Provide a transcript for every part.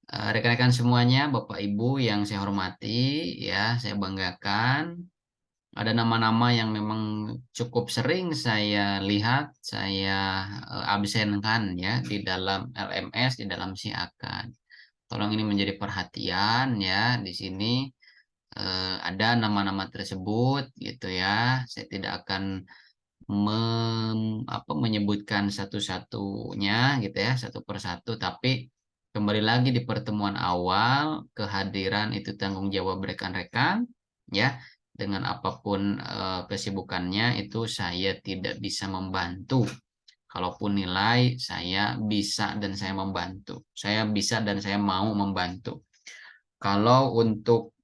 Rekan-rekan semuanya, Bapak Ibu yang saya hormati, ya, saya banggakan. Ada nama-nama yang memang cukup sering saya lihat, saya absenkan ya di dalam LMS, di dalam siakan. Tolong ini menjadi perhatian ya di sini. Ada nama-nama tersebut gitu ya. Saya tidak akan menyebutkan satu-satunya gitu ya, satu persatu, tapi kembali lagi di pertemuan awal, kehadiran itu tanggung jawab rekan-rekan ya. Dengan apapun kesibukannya itu saya tidak bisa membantu. Kalaupun nilai saya bisa dan saya membantu. Saya bisa dan saya mau membantu. Kalau untuk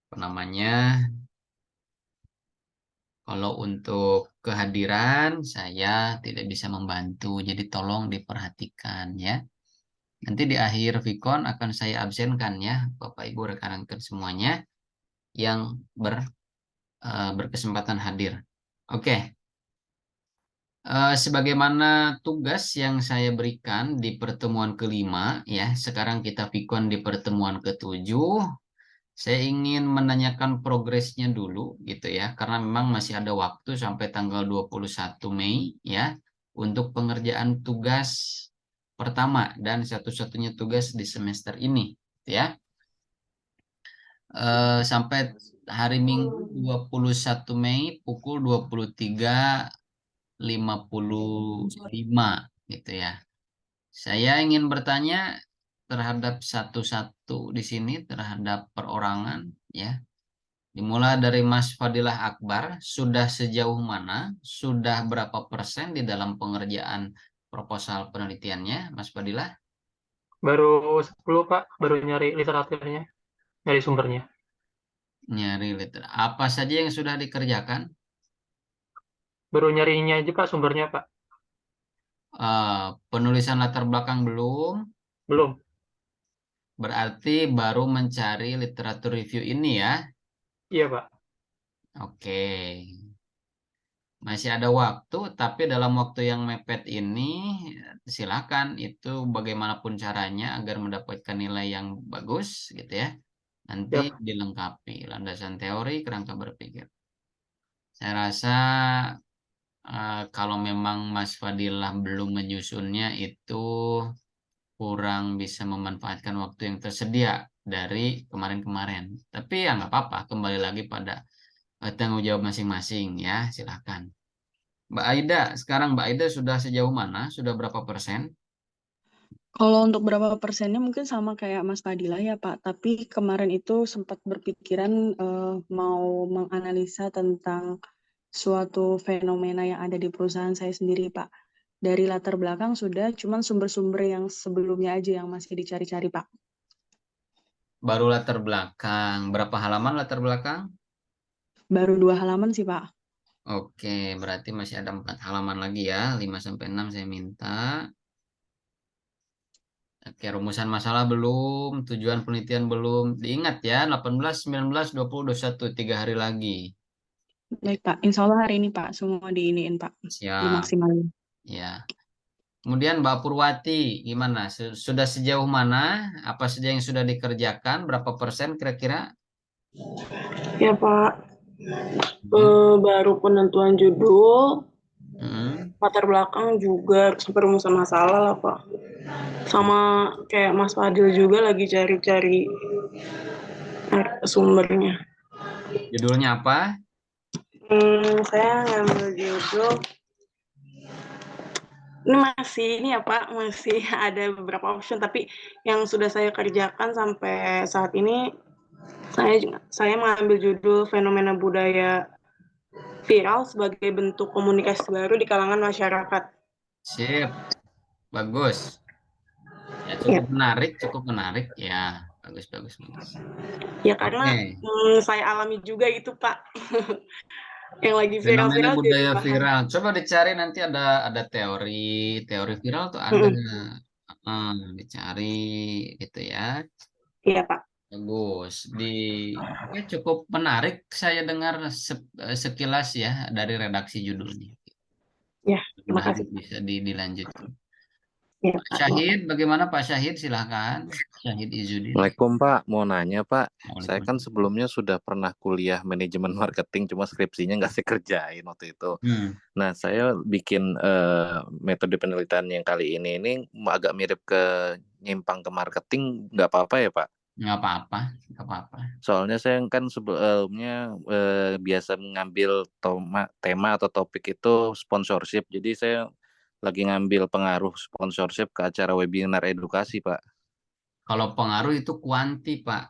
apa namanya? Kalau untuk kehadiran saya tidak bisa membantu, jadi tolong diperhatikan ya. Nanti di akhir Vicon akan saya absenkan ya, Bapak Ibu rekan-rekan semuanya yang berkesempatan hadir. Oke, sebagaimana tugas yang saya berikan di pertemuan kelima ya, sekarang kita Vicon di pertemuan ketujuh. Saya ingin menanyakan progresnya dulu gitu ya, karena memang masih ada waktu sampai tanggal 21 Mei ya untuk pengerjaan tugas pertama dan satu-satunya tugas di semester ini gitu ya. Sampai hari Minggu 21 Mei pukul 23.55 gitu ya. Saya ingin bertanya terhadap satu-satu di sini terhadap perorangan ya. Dimulai dari Mas Fadilah Akbar, sudah sejauh mana, sudah berapa persen di dalam pengerjaan proposal penelitiannya, Mas Fadilah? Baru 10 Pak, baru nyari literaturnya, nyari sumbernya. Nyari liter. Apa saja yang sudah dikerjakan? Baru nyarinya aja Pak, sumbernya Pak. Penulisan latar belakang belum, Belum. berarti baru mencari literatur review ini ya. Iya Pak. Oke, masih ada waktu, tapi dalam waktu yang mepet ini, silakan itu bagaimanapun caranya agar mendapatkan nilai yang bagus gitu ya. Nanti Siap. dilengkapi landasan teori, kerangka berpikir. Saya rasa kalau memang Mas Fadilah belum menyusunnya itu kurang bisa memanfaatkan waktu yang tersedia dari kemarin-kemarin. Tapi ya nggak apa-apa, kembali lagi pada tanggung jawab masing-masing ya, silakan. Mbak Aida, sekarang Mbak Aida sudah sejauh mana? Sudah berapa persen? Kalau untuk berapa persennya mungkin sama kayak Mas Fadila ya Pak, tapi kemarin itu sempat berpikiran mau menganalisa tentang suatu fenomena yang ada di perusahaan saya sendiri Pak. Dari latar belakang sudah, cuman sumber-sumber yang sebelumnya aja yang masih dicari-cari Pak. Baru latar belakang. Berapa halaman latar belakang? Baru 2 halaman sih Pak. Oke, berarti masih ada 4 halaman lagi ya. 5 sampai 6 saya minta. Oke, rumusan masalah belum, tujuan penelitian belum. Diingat ya, 18, 19, 20, 21, 3 hari lagi. Baik Pak, insya Allah hari ini Pak, semua diiniin Pak, Siap, dimaksimalin. ya. Kemudian Mbak Purwati, gimana? Sudah sejauh mana? Apa saja yang sudah dikerjakan? Berapa persen kira-kira? Ya Pak, Hmm. baru penentuan judul, Hmm. latar belakang juga perumusan masalah lah Pak. Sama kayak Mas Fadil juga lagi cari-cari sumbernya. Judulnya apa? Saya ngambil judul, ini masih ini ya Pak, masih ada beberapa option, tapi yang sudah saya kerjakan sampai saat ini, saya mengambil judul fenomena budaya viral sebagai bentuk komunikasi baru di kalangan masyarakat. Sip, bagus. Ya, Ya, cukup menarik. Ya, bagus, bagus, bagus. ya karena Oke, saya alami juga itu Pak, yang lagi fenomena viral-viral jadi budaya bahan. viral. Coba dicari nanti ada teori, teori viral tuh ada. Mm-mm. Dicari gitu ya. Iya Pak. Bagus. Ya, cukup menarik saya dengar sekilas ya dari redaksi judulnya. Ya, terima Mudah-mudahan kasih. bisa dilanjutkan. Ya, Pak Syahid, bagaimana Pak Syahid? Silahkan. Syahid Izzuddin. Assalamualaikum Pak, mau nanya Pak, saya kan Waalaikumsalam. sebelumnya sudah pernah kuliah manajemen marketing, cuma skripsinya nggak saya kerjain waktu itu. Nah, saya bikin metode penelitian yang kali ini agak mirip ke nyimpang ke marketing, nggak apa-apa ya Pak? Nggak apa-apa, nggak apa-apa. Soalnya saya kan sebelumnya biasa mengambil tema atau topik itu sponsorship, jadi saya lagi ngambil pengaruh sponsorship ke acara webinar edukasi Pak. Kalau pengaruh itu kuanti, Pak.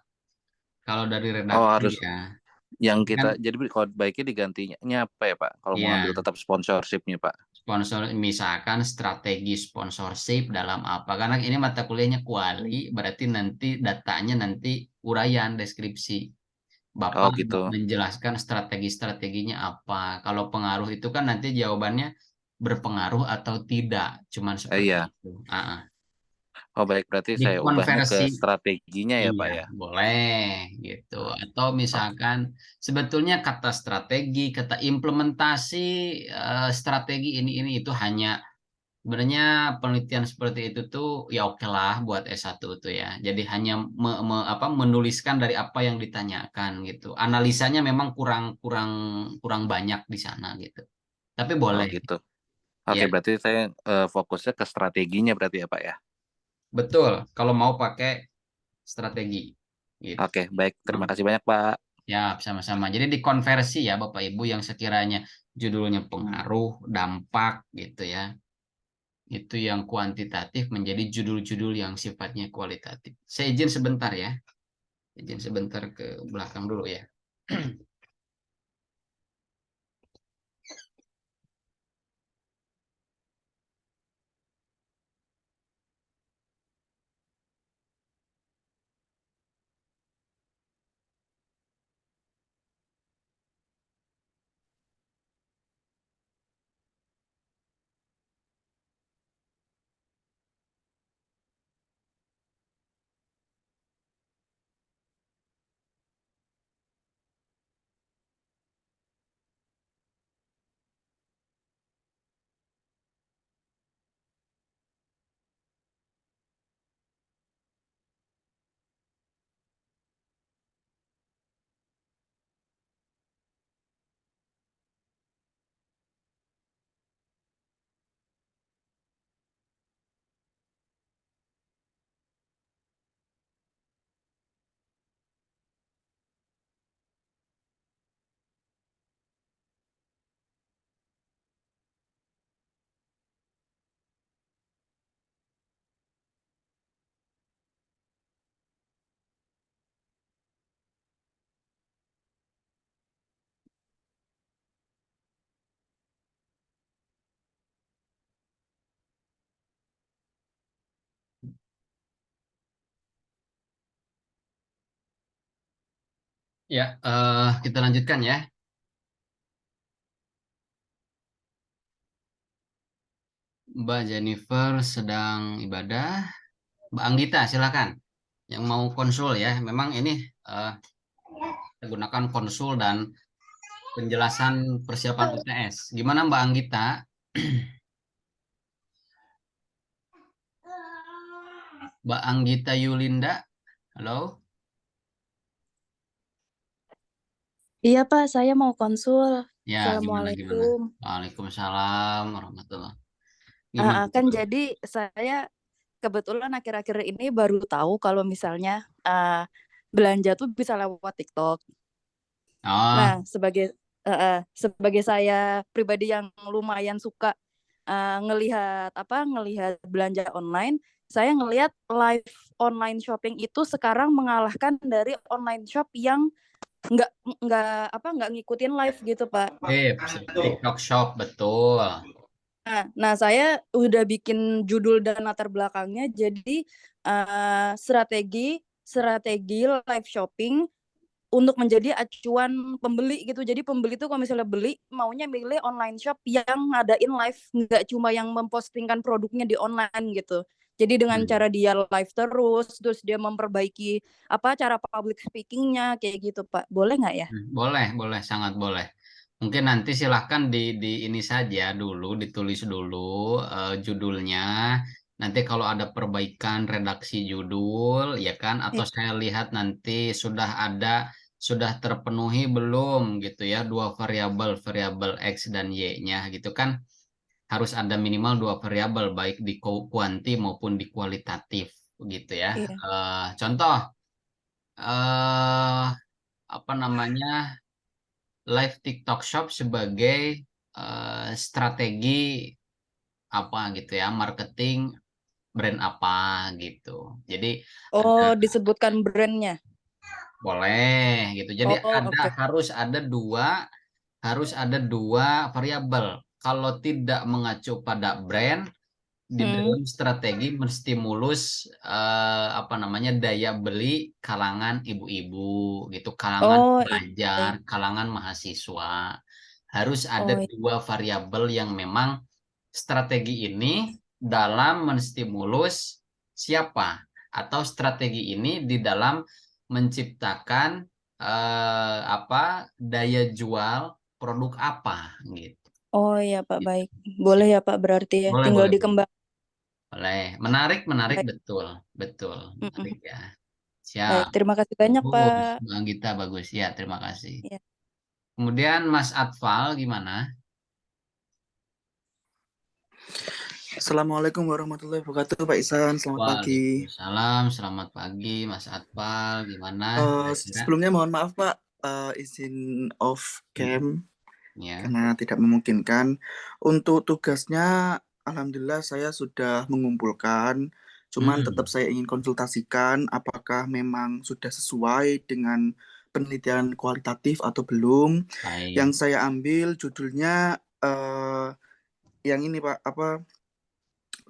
Kalau dari Oh redaksi harus ya. yang Kan kita, jadi kalau baiknya digantinya apa ya Pak? Kalau mau ya, ngambil tetap sponsorshipnya Pak. sponsor misalkan strategi sponsorship dalam apa? Karena ini mata kuliahnya kuali, berarti nanti datanya nanti uraian deskripsi. Oh Bapak gitu. menjelaskan strategi-strateginya apa. Kalau pengaruh itu kan nanti jawabannya berpengaruh atau tidak, cuman seperti Iya. itu. Oh baik, berarti saya ubahnya ke Dikonversi. strateginya ya Pak Iya, ya. boleh gitu. Atau Oh, misalkan sebetulnya kata strategi, kata implementasi strategi ini itu hanya sebenarnya penelitian seperti itu tuh ya oke lah buat S1 tuh ya. Jadi hanya menuliskan dari apa yang ditanyakan gitu. Analisanya memang kurang kurang kurang banyak di sana gitu. Tapi oh boleh gitu. Oke, ya. berarti saya fokusnya ke strateginya berarti ya Pak ya. Betul kalau mau pakai strategi gitu. Oke, baik. Terima kasih banyak Pak. Ya, sama-sama. Jadi dikonversi ya Bapak Ibu yang sekiranya judulnya pengaruh, dampak gitu ya. Itu yang kuantitatif menjadi judul-judul yang sifatnya kualitatif. Saya izin sebentar ya. Izin sebentar ke belakang dulu ya. Ya, kita lanjutkan ya. Mbak Jennifer sedang ibadah. Mbak Anggita, silakan. Yang mau konsul ya. Memang ini kita gunakan konsul dan penjelasan persiapan UTS. Gimana Mbak Anggita? Mbak Anggita Yulinda, halo? Iya Pak, saya mau konsul. Ya, gimana? Assalamualaikum. Waalaikumsalam warahmatullahi. Gimana? Kan jadi saya kebetulan akhir-akhir ini baru tahu kalau misalnya belanja tuh bisa lewat TikTok. Oh, Nah, sebagai saya pribadi yang lumayan suka ngelihat belanja online, saya ngelihat live online shopping itu sekarang mengalahkan dari online shop yang nggak ngikutin live gitu Pak. TikTok Shop, betul. Nah, saya udah bikin judul dan latar belakangnya, jadi strategi live shopping untuk menjadi acuan pembeli gitu. Jadi pembeli tuh kalau misalnya beli maunya milih online shop yang ngadain live, nggak cuma yang mempostingkan produknya di online gitu. Jadi dengan cara dia live terus dia memperbaiki cara public speakingnya kayak gitu Pak. Boleh nggak ya? Boleh, sangat boleh. Mungkin nanti silahkan di ini saja dulu, ditulis dulu judulnya. Nanti kalau ada perbaikan redaksi judul, ya kan? Atau saya lihat nanti sudah terpenuhi belum gitu ya, dua variabel, variabel X dan Y-nya gitu kan? Harus ada minimal dua variabel, baik di kuanti maupun di kualitatif gitu ya. Iya. Contoh, eh apa namanya, live TikTok Shop sebagai strategi apa gitu ya, marketing brand apa gitu. Jadi ada Oh, disebutkan brandnya. boleh gitu. Jadi Oh, oke. harus ada dua variabel. Kalau tidak mengacu pada brand, di dalam strategi menstimulus apa namanya, daya beli kalangan ibu-ibu gitu, kalangan Oh, pelajar, iya. kalangan mahasiswa. Harus ada Oh, iya. dua variabel yang memang strategi ini dalam menstimulus siapa, atau strategi ini di dalam menciptakan apa, daya jual produk apa gitu. Oh ya Pak, Gitu. baik. Boleh ya Pak berarti ya. Boleh, Tinggal boleh, boleh. dikembang. Boleh. Menarik, menarik, Baik. betul, betul, Mm-mm. menarik ya. Siap. Baik, terima kasih banyak Bagus, Pak. Bang Gita, bagus ya, terima kasih. Ya. Kemudian Mas Atfal gimana? Assalamualaikum warahmatullahi wabarakatuh, Pak Isan. Selamat pagi. Waalaikumsalam, selamat pagi Mas Atfal, gimana kira-kira? Sebelumnya mohon maaf, Pak, izin off cam Ya. karena tidak memungkinkan. Untuk tugasnya, alhamdulillah saya sudah mengumpulkan. Cuman tetap saya ingin konsultasikan apakah memang sudah sesuai dengan penelitian kualitatif atau belum. Baik. Yang saya ambil judulnya yang ini, Pak, apa?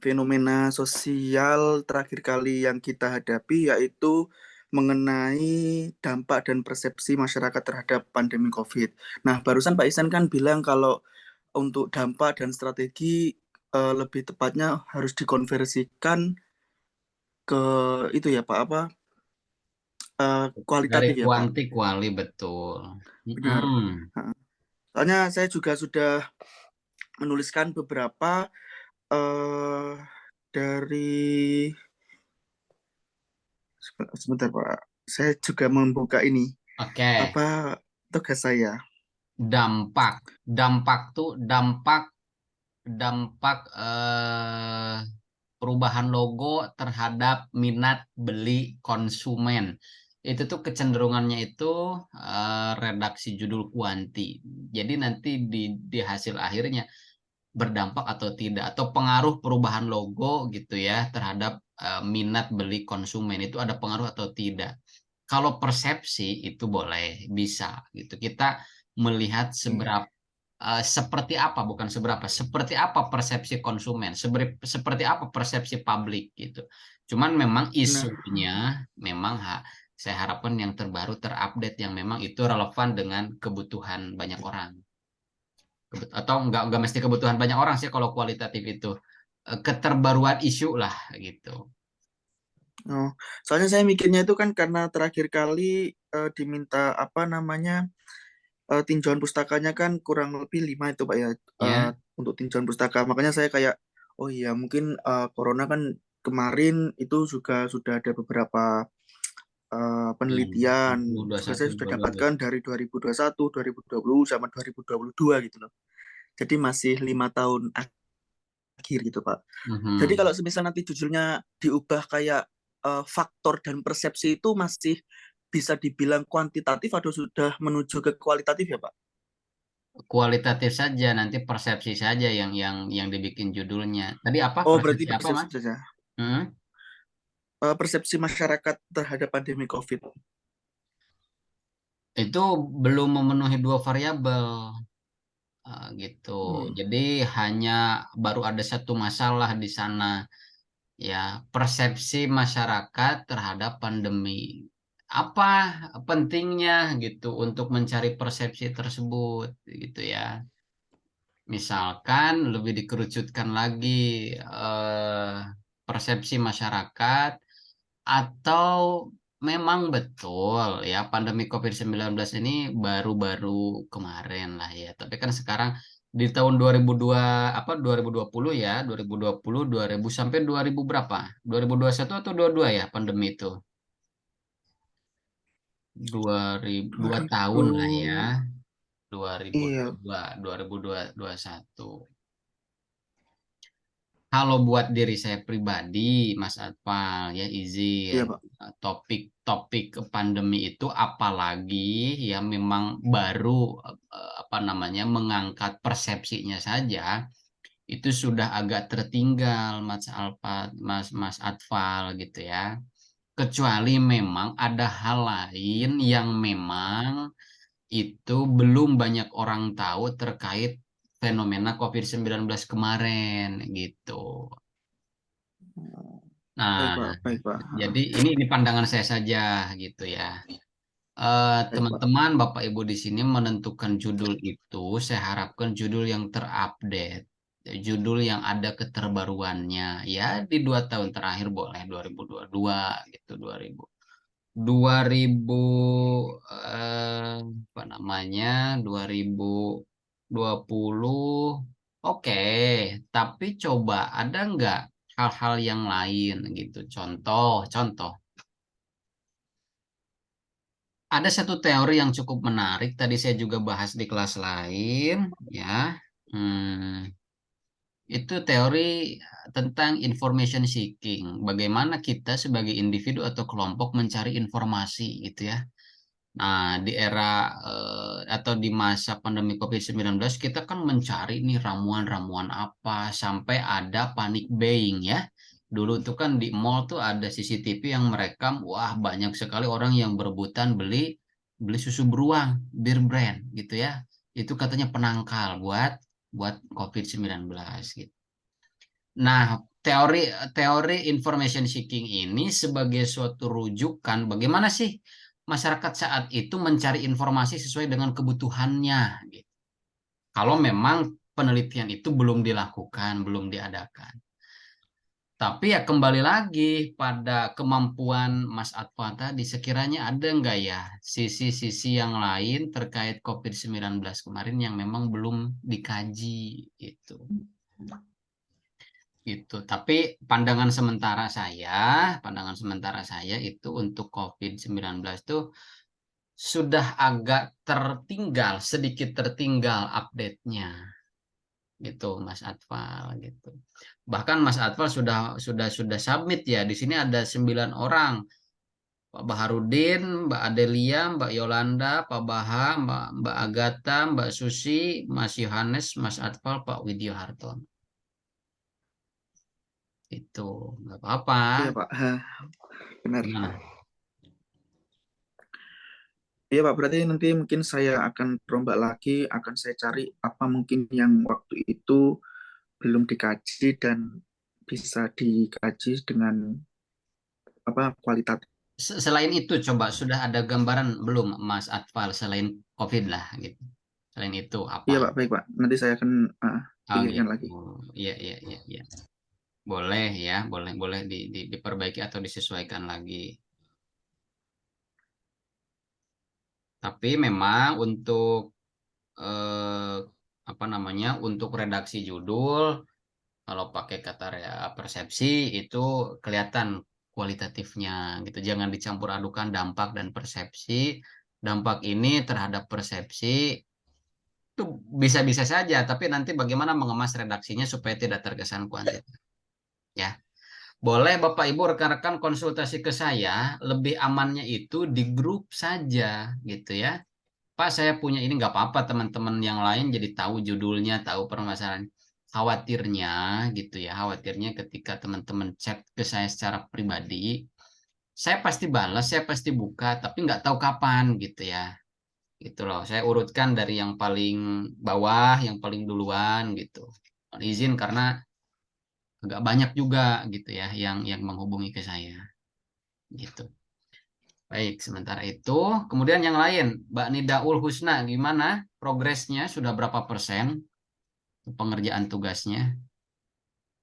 Fenomena sosial terakhir kali yang kita hadapi yaitu mengenai dampak dan persepsi masyarakat terhadap pandemi COVID. Nah, barusan Pak Isan kan bilang kalau untuk dampak dan strategi lebih tepatnya harus dikonversikan ke itu ya Pak, apa Dari kualitatif ya Pak. kuanti kuali, betul. Benar. Nah, soalnya saya juga sudah menuliskan beberapa dari sebentar Pak, saya juga membuka ini. Oke. Apa tugas saya? Dampak tuh dampak perubahan logo terhadap minat beli konsumen. Itu tuh kecenderungannya itu redaksi judul kuanti. Jadi nanti di hasil akhirnya berdampak atau tidak, atau pengaruh perubahan logo gitu ya terhadap minat beli konsumen, itu ada pengaruh atau tidak. Kalau persepsi itu boleh, bisa gitu. Kita melihat seperti apa, bukan seberapa, seperti apa persepsi konsumen, seperti apa persepsi publik gitu. Cuman memang isunya memang saya harapkan yang terbaru, terupdate, yang memang itu relevan dengan kebutuhan banyak orang. Atau nggak mesti kebutuhan banyak orang sih kalau kualitatif itu. Keterbaruan isu lah gitu. Oh, soalnya saya mikirnya itu kan karena terakhir kali diminta apa namanya tinjauan pustakanya kan kurang lebih 5 itu Pak ya, untuk tinjauan pustaka. Makanya saya kayak oh iya mungkin corona kan kemarin itu juga sudah ada beberapa penelitian juga saya sudah dapatkan dari 2021, 2020 sama 2022 gitu loh. Jadi masih 5 tahun akhir gitu Pak. Jadi kalau semisal nanti judulnya diubah kayak faktor dan persepsi itu masih bisa dibilang kuantitatif atau sudah menuju ke kualitatif ya Pak? Kualitatif saja, nanti persepsi saja yang dibikin judulnya. Tadi apa? Oh, berarti Persepsi apa, persepsi Mas? saja. Persepsi masyarakat terhadap pandemi COVID. Itu belum memenuhi dua variabel. Gitu. Jadi hanya baru ada satu masalah di sana, ya, persepsi masyarakat terhadap pandemi. Apa pentingnya gitu untuk mencari persepsi tersebut gitu ya. Misalkan lebih dikerucutkan lagi persepsi masyarakat, atau memang betul ya pandemi COVID-19 ini baru-baru kemarin lah ya. Tapi kan sekarang di tahun 2020 ya, 2020, 2000 sampai 2000 berapa? 2021 atau 22 ya pandemi itu? 2 tahun lah ya, Iya, 2022, 2021. Kalau buat diri saya pribadi, Mas Atfal, ya iya izin Pak. topik-topik pandemi itu apalagi ya memang baru apa namanya mengangkat persepsinya saja itu sudah agak tertinggal Mas Atfal gitu ya. Kecuali memang ada hal lain yang memang itu belum banyak orang tahu terkait fenomena COVID-19 kemarin gitu. Baik Nah, Pak, baik Pak. jadi ini pandangan saya saja gitu ya. Baik Pak. Teman-teman, Bapak Ibu di sini menentukan judul itu, saya harapkan judul yang terupdate, judul yang ada keterbaruannya. Ya, di 2 tahun terakhir boleh 2022 gitu, 2000 apa namanya 2020 oke, tapi coba ada nggak hal-hal yang lain gitu, contoh ada satu teori yang cukup menarik tadi saya juga bahas di kelas lain ya. Hmm, itu teori tentang information seeking, bagaimana kita sebagai individu atau kelompok mencari informasi gitu ya. Nah, di era atau di masa pandemi COVID-19 kita kan mencari nih ramuan-ramuan apa sampai ada panic buying ya. Dulu tuh kan di mall tuh ada CCTV yang merekam, wah banyak sekali orang yang berebutan beli beli susu beruang, bir brand gitu ya. Itu katanya penangkal buat buat COVID-19 gitu. Nah, teori teori information seeking ini sebagai suatu rujukan bagaimana sih masyarakat saat itu mencari informasi sesuai dengan kebutuhannya gitu. Kalau memang penelitian itu belum dilakukan, belum diadakan. Tapi ya kembali lagi pada kemampuan Mas Atfa tadi, sekiranya ada nggak ya sisi-sisi yang lain terkait COVID-19 kemarin yang memang belum dikaji gitu. Gitu. Tapi pandangan sementara saya itu untuk COVID-19 itu sudah agak tertinggal, sedikit tertinggal update-nya gitu Mas Atfal gitu. Bahkan Mas Atfal sudah submit ya. Di sini ada 9 orang. Pak Baharudin, Mbak Adelia, Mbak Yolanda, Pak Baha, Mbak Agatha, Mbak Susi, Mas Yohanes, Mas Atfal, Pak Widyo Hartono. Itu nggak apa-apa. Iya Pak. Benar. Gimana? Iya Pak, berarti nanti mungkin saya akan terombak lagi, akan saya cari apa mungkin yang waktu itu belum dikaji dan bisa dikaji dengan apa kualitatif. Selain itu coba sudah ada gambaran belum Mas Atfal selain COVID lah gitu. Selain itu apa? Iya Pak, baik Pak. Nanti saya akan Oh pikirkan gitu. lagi. Iya iya iya iya. Boleh ya, boleh boleh diperbaiki atau disesuaikan lagi. Tapi memang untuk eh, apa namanya? Untuk redaksi judul kalau pakai kata persepsi itu kelihatan kualitatifnya gitu. Jangan dicampur adukan dampak dan persepsi. Dampak ini terhadap persepsi itu bisa-bisa saja, tapi nanti bagaimana mengemas redaksinya supaya tidak terkesan kuantitatif. Ya, boleh Bapak Ibu rekan-rekan konsultasi ke saya, lebih amannya itu di grup saja gitu ya. Pak, saya punya ini nggak apa-apa teman-teman yang lain jadi tahu judulnya, tahu permasalahan. Khawatirnya gitu ya, khawatirnya ketika teman-teman chat ke saya secara pribadi, saya pasti balas, saya pasti buka, tapi nggak tahu kapan gitu ya. Gitu loh, saya urutkan dari yang paling bawah, yang paling duluan gitu. Mohon izin karena agak banyak juga gitu ya yang menghubungi ke saya gitu. Baik, sementara itu, kemudian yang lain, Mbak Nidaul Husna, gimana progresnya? Sudah berapa persen pengerjaan tugasnya?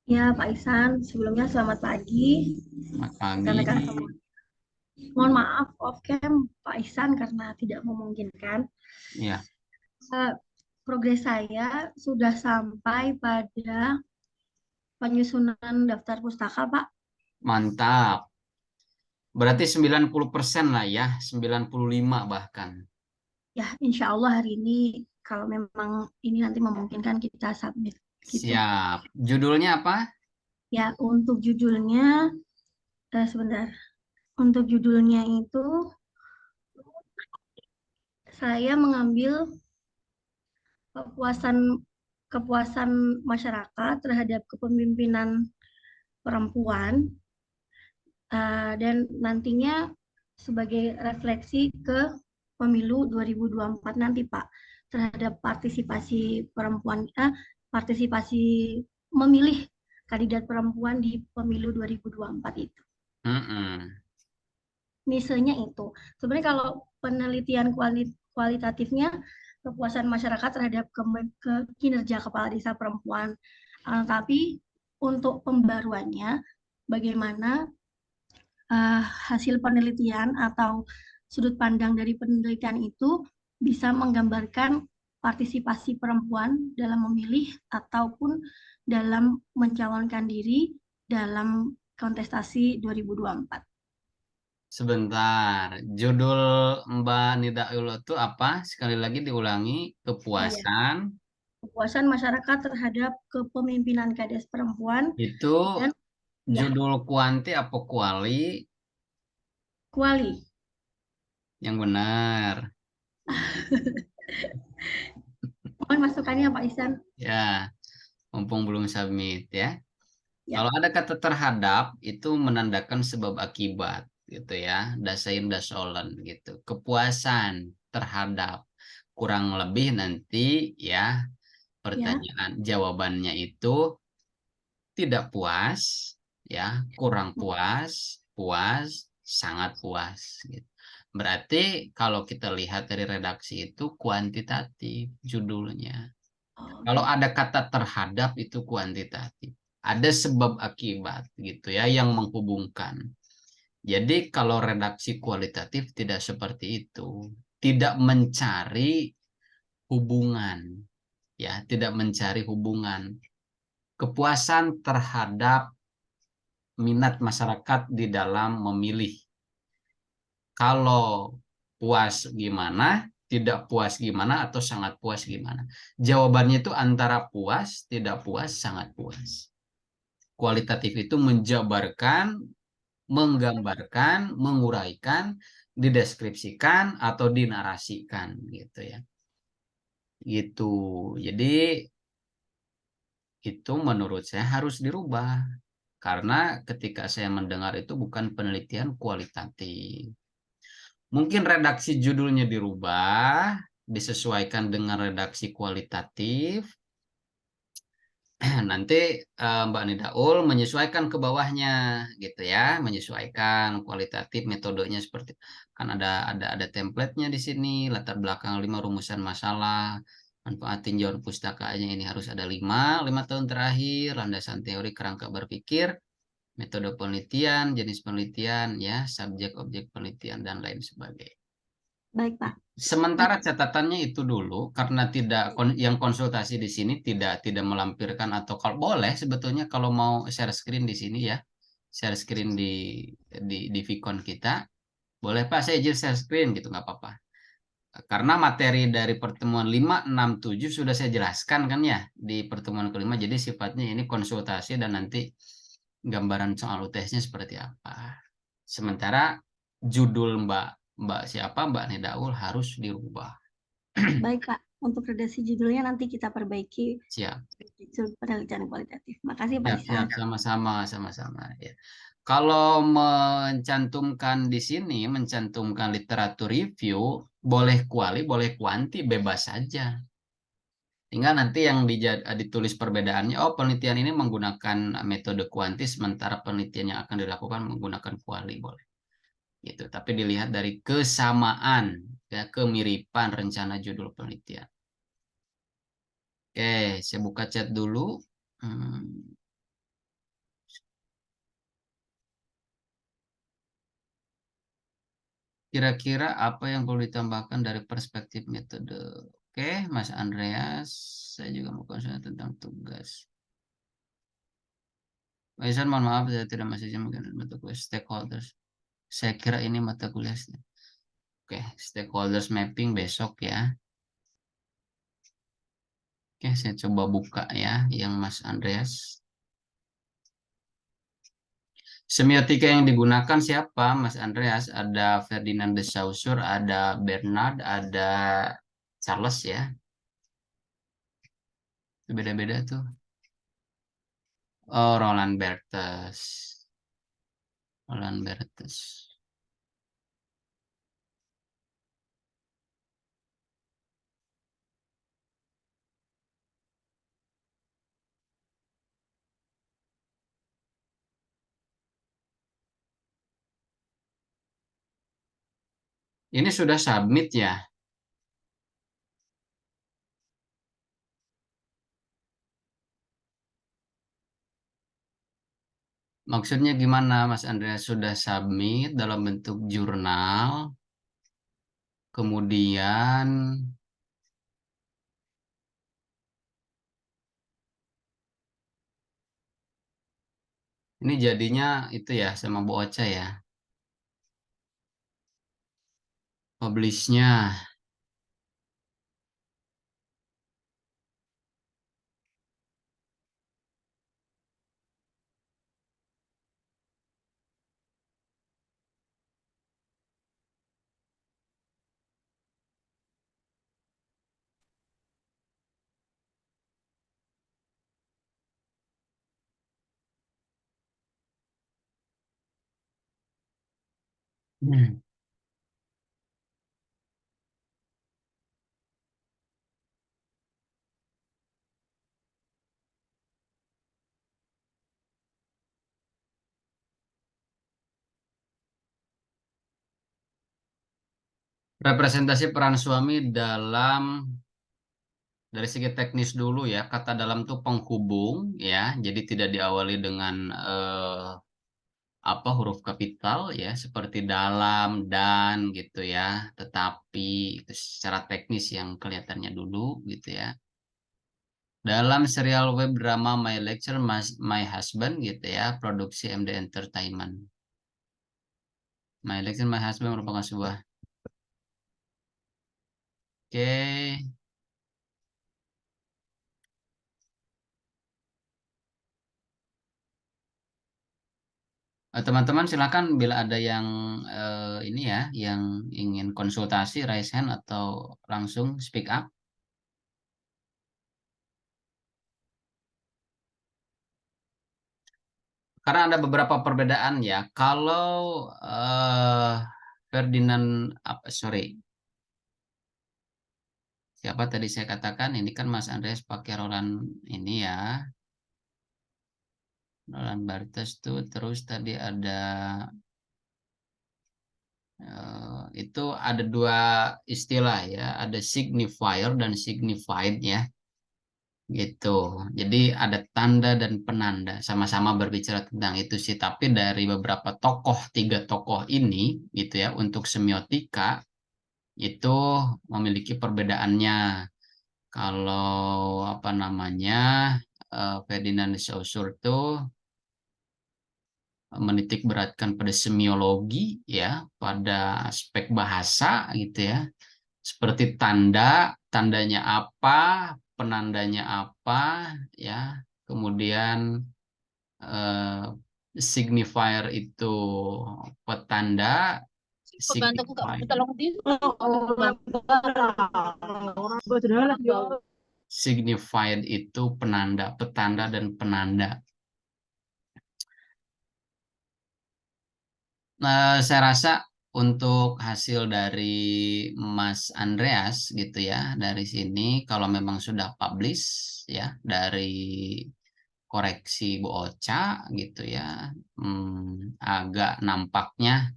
Ya, Pak Isan, sebelumnya selamat pagi. Selamat pagi. Rekan-rekan semua. Mohon maaf off cam Pak Isan karena tidak memungkinkan. Ya. progres saya sudah sampai pada penyusunan daftar pustaka, Pak. Mantap. Berarti 90% lah ya, 95 bahkan. Ya, insya Allah hari ini kalau memang ini nanti memungkinkan kita submit gitu. Siap. Judulnya apa? Ya, untuk judulnya sebentar. Untuk judulnya itu saya mengambil kepuasan masyarakat terhadap kepemimpinan perempuan dan nantinya sebagai refleksi ke pemilu 2024 nanti, Pak, terhadap partisipasi perempuan, partisipasi memilih kandidat perempuan di pemilu 2024 itu. Misenya itu. Sebenarnya kalau penelitian kualitatifnya kepuasan masyarakat terhadap kinerja kepala desa perempuan. Tapi untuk pembaruannya, bagaimana hasil penelitian atau sudut pandang dari penelitian itu bisa menggambarkan partisipasi perempuan dalam memilih ataupun dalam mencalonkan diri dalam kontestasi 2024. Sebentar, judul Mbak Nidaul itu apa? Sekali lagi diulangi, kepuasan. Kepuasan masyarakat terhadap kepemimpinan kades perempuan. Itu dan judul kuanti apa kuali? Kuali. Yang benar. Mohon masukannya Pak Ihsan. Ya, mumpung belum submit ya. Kalau ada kata terhadap itu menandakan sebab akibat gitu ya, dasain dasolen gitu. Kepuasan terhadap kurang lebih nanti ya pertanyaan jawabannya itu tidak puas ya, kurang puas, puas, sangat puas gitu. Berarti kalau kita lihat dari redaksi itu kuantitatif judulnya. Kalau ada kata terhadap itu kuantitatif. Ada sebab akibat gitu ya yang menghubungkan. Jadi kalau redaksi kualitatif tidak seperti itu. Tidak mencari hubungan. Ya, tidak mencari hubungan. Kepuasan terhadap minat masyarakat di dalam memilih. Kalau puas gimana, tidak puas gimana, atau sangat puas gimana. Jawabannya itu antara puas, tidak puas, sangat puas. Kualitatif itu menjabarkan, menggambarkan, menguraikan, dideskripsikan, atau dinarasikan gitu ya. Gitu. Jadi itu menurut saya harus dirubah. Karena ketika saya mendengar itu bukan penelitian kualitatif. Mungkin redaksi judulnya dirubah, disesuaikan dengan redaksi kualitatif. Nanti Mbak Nidaul menyesuaikan ke bawahnya gitu ya, menyesuaikan kualitatif metodenya seperti kan ada template-nya di sini, latar belakang 5 rumusan masalah, manfaat tinjauan pustakanya ini harus ada 5 tahun terakhir, landasan teori kerangka berpikir, metode penelitian, jenis penelitian ya, subjek objek penelitian dan lain sebagainya. Baik, Pak. Sementara catatannya itu dulu karena tidak yang konsultasi di sini tidak melampirkan atau kalau boleh sebetulnya kalau mau share screen di sini ya. Share screen di Vicon kita. Boleh Pak saya izin share screen gitu nggak apa-apa. Karena materi dari pertemuan 5, 6, 7 sudah saya jelaskan kan ya di pertemuan kelima. Jadi sifatnya ini konsultasi dan nanti gambaran soal UTS-nya seperti apa. Sementara judul Mbak Nidaul harus dirubah. Baik Pak, untuk redaksi judulnya nanti kita perbaiki. Siap. Penelitian kualitatif. Makasih Pak Ihsan. Siap, sama-sama ya. Kalau mencantumkan di sini, mencantumkan literatur review, boleh kuali, boleh kuanti, bebas saja. Tinggal nanti yang ditulis perbedaannya, oh penelitian ini menggunakan metode kuanti, sementara penelitian yang akan dilakukan menggunakan kuali, boleh. Gitu. Tapi dilihat dari kesamaan, ya, kemiripan rencana judul penelitian. Oke, saya buka chat dulu. Kira-kira apa yang perlu ditambahkan dari perspektif metode Oke, Mas Andreas, saya juga mau konsul tentang tugas. Pak Isan, mohon maaf saya tidak masih mungkin mata kuliah stakeholders. Saya kira ini mata kuliah. Oke, stakeholders mapping besok ya. Oke, saya coba buka ya yang Mas Andreas. Semiotika yang digunakan siapa, Mas Andreas? Ada Ferdinand de Saussure, ada Bernard, ada Charles ya. Beda-beda tuh. Oh, Roland Barthes. Roland Barthes. Ini sudah submit ya? Maksudnya gimana, Mas Andreas? Sudah submit dalam bentuk jurnal, kemudian ini jadinya itu ya sama Bu Ocha ya. Publishnya. Hmm. Representasi peran suami dalam dari segi teknis dulu ya. Kata dalam tuh penghubung ya. Jadi tidak diawali dengan apa huruf kapital ya seperti dalam dan gitu ya. Tetapi itu secara teknis yang kelihatannya dulu gitu ya. Dalam serial web drama My Lecture My Husband gitu ya, produksi MD Entertainment. My Lecture My Husband merupakan sebuah oke. Teman-teman silakan bila ada yang ini ya, yang ingin konsultasi, raise hand atau langsung speak up. Karena ada beberapa perbedaan ya. Kalau Ferdinand, sorry, siapa tadi saya katakan ini kan Mas Andreas pakai Roland ini ya, Roland Barthes tuh, terus tadi ada itu ada dua istilah ya, ada signifier dan signified ya. Gitu. Jadi ada tanda dan penanda, sama-sama berbicara tentang itu sih. Tapi dari beberapa tokoh, tiga tokoh ini, gitu ya, untuk semiotika itu memiliki perbedaannya. Kalau apa namanya Ferdinand de Saussure itu menitik beratkan pada semiologi ya, pada aspek bahasa gitu ya. Seperti tanda, tandanya apa, penandanya apa, ya. Kemudian eh, signifier itu petanda, signified, signified itu penanda, petanda dan penanda. Saya rasa untuk hasil dari Mas Andreas gitu ya dari sini kalau memang sudah publish ya dari koreksi Bu Ocha gitu ya agak nampaknya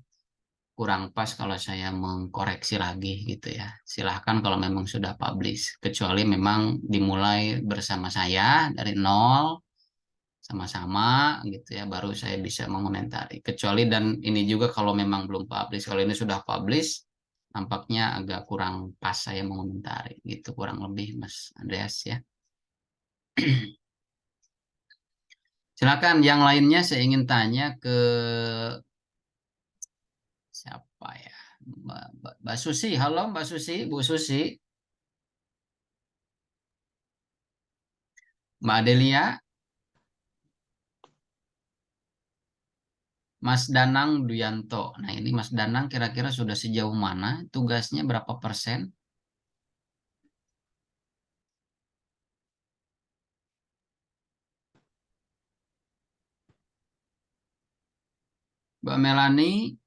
kurang pas kalau saya mengkoreksi lagi gitu ya. Silahkan kalau memang sudah publish kecuali memang dimulai bersama saya dari nol sama-sama gitu ya baru saya bisa mengomentari kecuali dan ini juga kalau memang belum publish kalau ini sudah publish tampaknya agak kurang pas saya mengomentari gitu, kurang lebih Mas Andreas ya. Silakan yang lainnya, saya ingin tanya ke siapa ya? Mbak Susi. Halo Mbak Susi, Bu Susi. Mbak Adelia. Mas Danang Duyanto. Nah ini Mas Danang kira-kira sudah sejauh mana? Tugasnya berapa persen? Mbak Melani.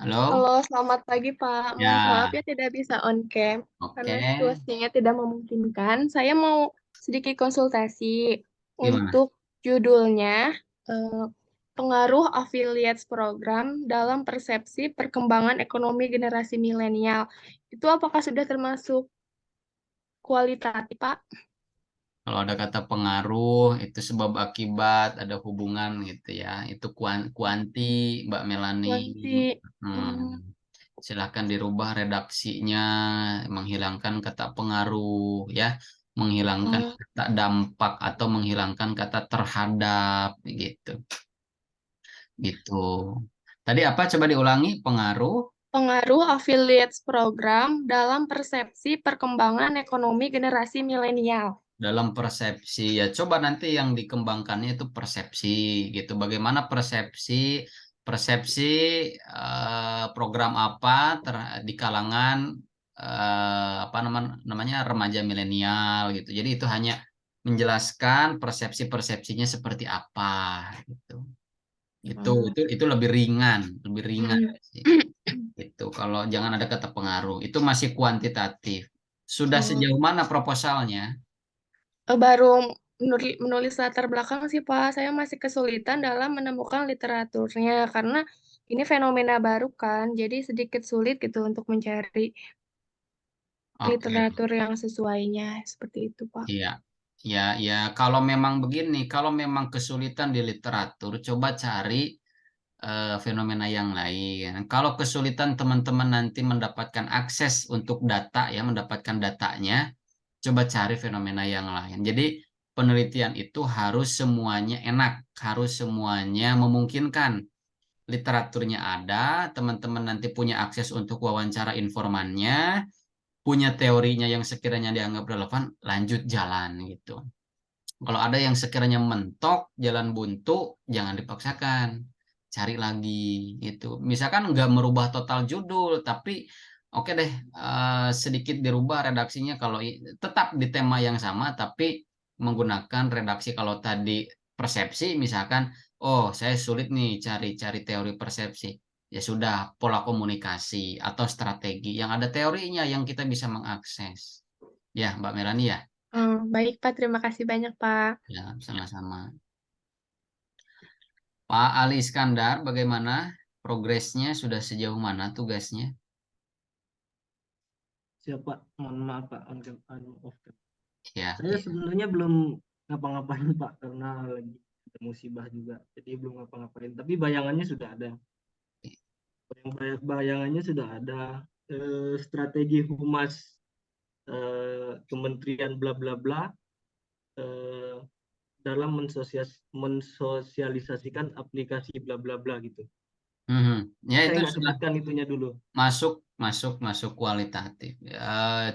Halo. Halo, selamat pagi Pak. Mohon Ya, maaf ya tidak bisa on cam karena oke. situasinya tidak memungkinkan. Saya mau sedikit konsultasi Gimana? untuk judulnya pengaruh affiliates program dalam persepsi perkembangan ekonomi generasi milenial. Itu apakah sudah termasuk kualitatif, Pak? Kalau ada kata pengaruh, itu sebab akibat, ada hubungan gitu ya. Itu kuanti, Mbak Melani. Kuanti. Silahkan dirubah redaksinya, menghilangkan kata pengaruh ya, menghilangkan kata dampak atau menghilangkan kata terhadap gitu. Gitu. Tadi apa? Coba diulangi. Pengaruh affiliates program dalam persepsi perkembangan ekonomi generasi milenial. Dalam persepsi ya, coba nanti yang dikembangkannya itu persepsi gitu. Bagaimana persepsi program apa di kalangan apa namanya remaja milenial gitu. Jadi itu hanya menjelaskan persepsinya seperti apa gitu. Itu lebih ringan sih. Itu kalau jangan ada kata pengaruh, itu masih kuantitatif. Sudah sejauh mana proposalnya? Baru menulis latar belakang sih Pak. Saya masih kesulitan dalam menemukan literaturnya karena ini fenomena baru kan, jadi sedikit sulit gitu untuk mencari literatur yang sesuainya seperti itu Pak. Iya. Ya, kalau memang begini, kalau memang kesulitan di literatur, coba cari fenomena yang lain. Kalau kesulitan teman-teman nanti mendapatkan akses untuk data ya, mendapatkan datanya, coba cari fenomena yang lain. Jadi penelitian itu harus semuanya enak, harus semuanya memungkinkan. Literaturnya ada, teman-teman nanti punya akses untuk wawancara informannya, punya teorinya yang sekiranya dianggap relevan, lanjut jalan gitu. Kalau ada yang sekiranya mentok, jalan buntu, jangan dipaksakan. Cari lagi gitu. Misalkan nggak merubah total judul, tapi oke deh sedikit dirubah redaksinya kalau tetap di tema yang sama, tapi menggunakan redaksi kalau tadi persepsi, misalkan, oh saya sulit nih cari teori persepsi. Ya sudah, pola komunikasi atau strategi yang ada teorinya yang kita bisa mengakses. Ya, Mbak Melani ya. Baik Pak, terima kasih banyak Pak. Ya, sama-sama. Pak Ali Iskandar, bagaimana progresnya? Sudah sejauh mana tugasnya? Siapa? Mohon maaf Pak, Ya. Saya sebenarnya belum ngapa-ngapain Pak, karena lagi ada musibah juga, jadi belum ngapa-ngapain. Tapi bayangannya sudah ada. Bayangannya sudah ada. Strategi humas Kementerian bla bla bla dalam mensosialisasikan aplikasi bla bla bla gitu. Ya, Saya itu nggak sudah sebutkan itunya dulu. masuk kualitatif.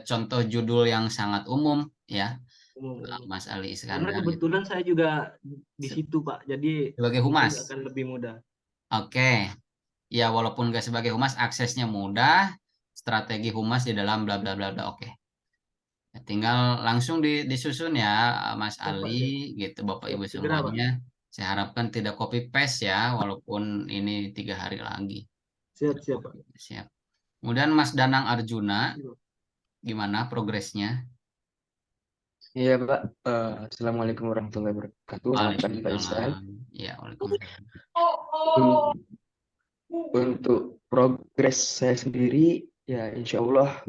Contoh judul yang sangat umum ya, Mas Ali Iskandar. Karena kebetulan saya juga di situ Pak, jadi sebagai humas akan lebih mudah. Oke. Ya, walaupun nggak sebagai humas, aksesnya mudah. Strategi humas di dalam bla bla bla bla. Oke. Ya, tinggal langsung disusun ya, Mas Ali, gitu, Bapak Ibu semuanya. Saya harapkan tidak copy paste ya, walaupun ini 3 hari lagi. Siap. Kemudian Mas Danang Arjuna, gimana progresnya? Iya Pak, Assalamualaikum warahmatullahi wabarakatuh. Selamat pagi Pak Ihsan. Ya, waalaikumsalam. Untuk progres saya sendiri, ya insya Allah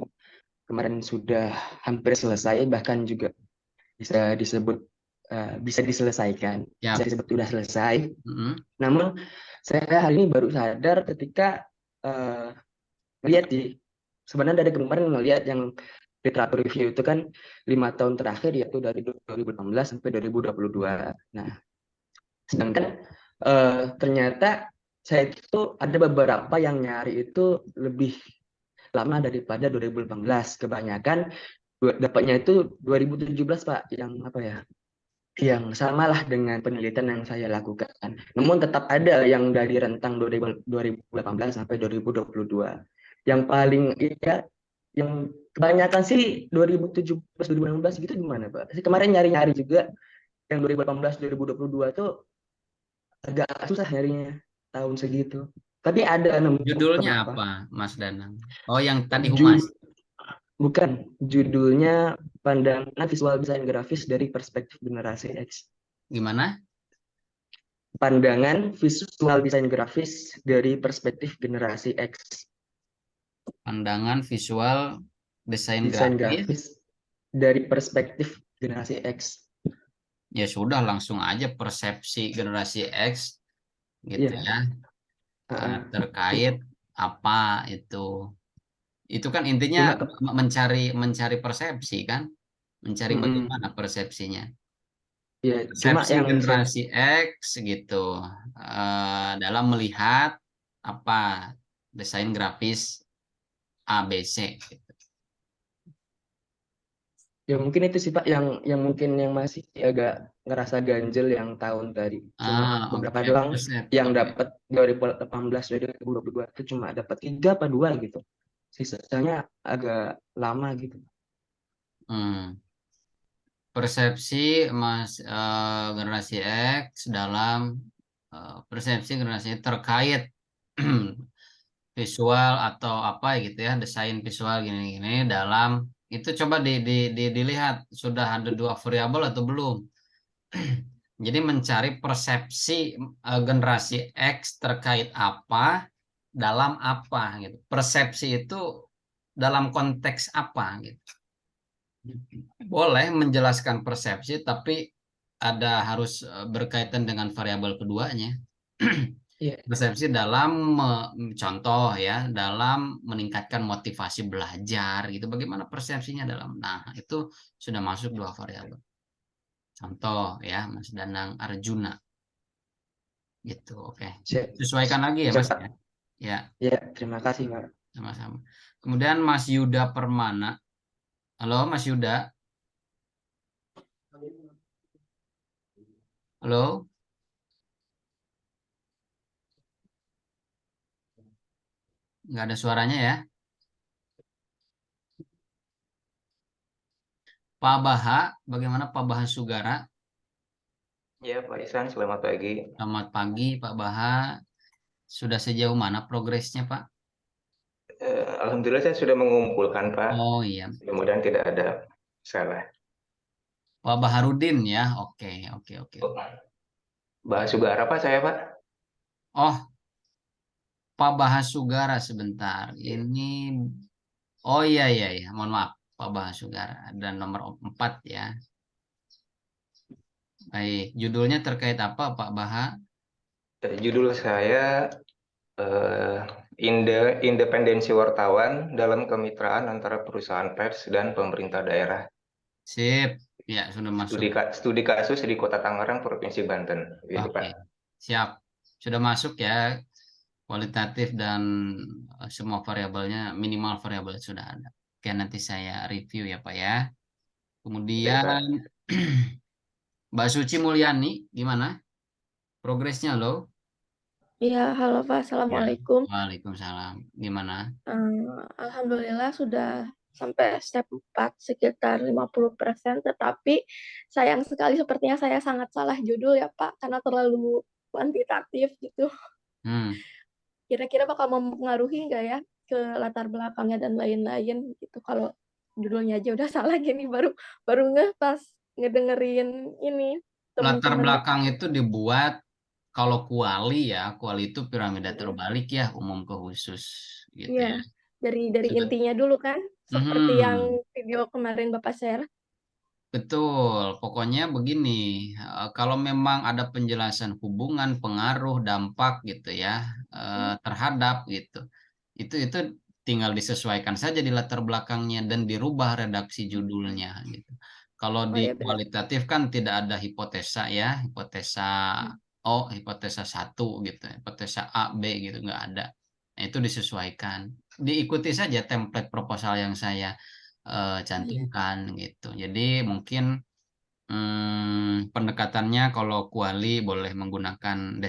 kemarin sudah hampir selesai, bahkan juga bisa disebut bisa diselesaikan, bisa disebut sudah selesai. Namun saya hari ini baru sadar ketika lihat sih, sebenarnya dari kemarin ngelihat yang literatur review itu kan 5 tahun terakhir, yaitu dari 2016 sampai 2022. Nah, sedangkan ternyata saya itu ada beberapa yang nyari itu lebih lama daripada 2018. Kebanyakan dapatnya itu 2017 Pak, yang apa ya, yang samalah dengan penelitian yang saya lakukan. Namun tetap ada yang dari rentang 2018 sampai 2022. Yang paling ya, yang kebanyakan sih 2017 2016 gitu gimana Pak? Saya kemarin nyari-nyari juga yang 2018 2022 tuh agak susah nyarinya tahun segitu. Tapi ada nemu Judulnya beberapa. apa, Mas Danang? Oh, yang tadi Ju- Humas. Bukan, judulnya Pandangan Visual Desain Grafis dari Perspektif Generasi X. Gimana? Pandangan Visual Desain Grafis dari Perspektif Generasi X. Pandangan visual desain Desain grafis. grafis dari perspektif generasi X. Ya sudah, langsung aja persepsi generasi X gitu Iya. ya. Terkait apa itu kan intinya mencari persepsi kan, mencari bagaimana persepsinya. Ya, cuma Persepsi yang generasi X gitu, dalam melihat apa desain grafis ABC gitu. Ya mungkin itu sih Pak yang mungkin yang masih agak ngerasa ganjel yang tahun tadi. Cuma beberapa Oke. doang yang dapat 2018 2022 itu cuma dapat 3 apa 2 gitu. Sisanya agak lama gitu. Persepsi generasi X dalam persepsi generasi terkait visual atau apa gitu ya, desain visual gini-gini dalam itu, coba dilihat sudah ada 2 variabel atau belum. Jadi mencari persepsi generasi X terkait apa dalam apa gitu. Persepsi itu dalam konteks apa gitu. Boleh menjelaskan persepsi, tapi harus berkaitan dengan variabel keduanya. Persepsi dalam contoh ya, dalam meningkatkan motivasi belajar gitu. Bagaimana persepsinya dalam, nah itu sudah masuk 2 variabel. Contoh ya, Mas Danang Arjuna gitu. Oke. Sesuaikan lagi ya Mas ya. Ya. Ya, terima kasih Pak. Sama-sama. Kemudian Mas Yuda Permana. Halo Mas Yuda. Halo. Nggak ada suaranya ya. Pak Baha, bagaimana Pak Baha Sugara? Ya Pak Isan, selamat pagi. Selamat pagi Pak Baha. Sudah sejauh mana progresnya Pak? Alhamdulillah saya sudah mengumpulkan Pak. Oh iya. Mudah-mudahan tidak ada salah. Pak Baharudin ya. Oke. Baha Sugara Pak saya Pak. Oh, Pak Baha Sugara sebentar. Ini, oh iya. Mohon maaf, Pak Baha Sugara. Dan nomor 4 ya. Baik, judulnya terkait apa Pak Baha? Judul saya Independensi Wartawan dalam Kemitraan antara Perusahaan Pers dan Pemerintah Daerah. Sip, ya sudah masuk. Studi kasus di Kota Tangerang, Provinsi Banten. Gitu, Oke, Pak. siap. Sudah masuk ya, kualitatif dan semua variabelnya, minimal variabel sudah ada. Oke, nanti saya review ya Pak ya. Kemudian Mbak Suci Mulyani, gimana? Progresnya loh? Iya, halo Pak, Assalamualaikum. Waalaikumsalam. Gimana? Alhamdulillah sudah sampai step 4 sekitar 50%, tetapi sayang sekali sepertinya saya sangat salah judul ya Pak, karena terlalu kuantitatif gitu. Kira-kira bakal mempengaruhi nggak ya ke latar belakangnya dan lain-lain gitu, kalau judulnya aja udah salah gini, baru ngeh pas ngedengerin ini. Latar belakang itu dibuat, kalau kuali itu piramida terbalik ya, umum ke khusus gitu ya. Dari intinya dulu kan, seperti yang video kemarin Bapak share. Betul, pokoknya begini, kalau memang ada penjelasan hubungan, pengaruh, dampak gitu ya, terhadap gitu, Itu tinggal disesuaikan saja di latar belakangnya dan dirubah redaksi judulnya gitu. Kalau Oh di ya benar. kualitatif kan tidak ada hipotesa ya, hipotesa O, hipotesa 1 gitu, hipotesa A, B gitu nggak ada. Nah, itu disesuaikan. Diikuti saja template proposal yang saya cantumkan gitu. Jadi mungkin pendekatannya kalau kuali boleh menggunakan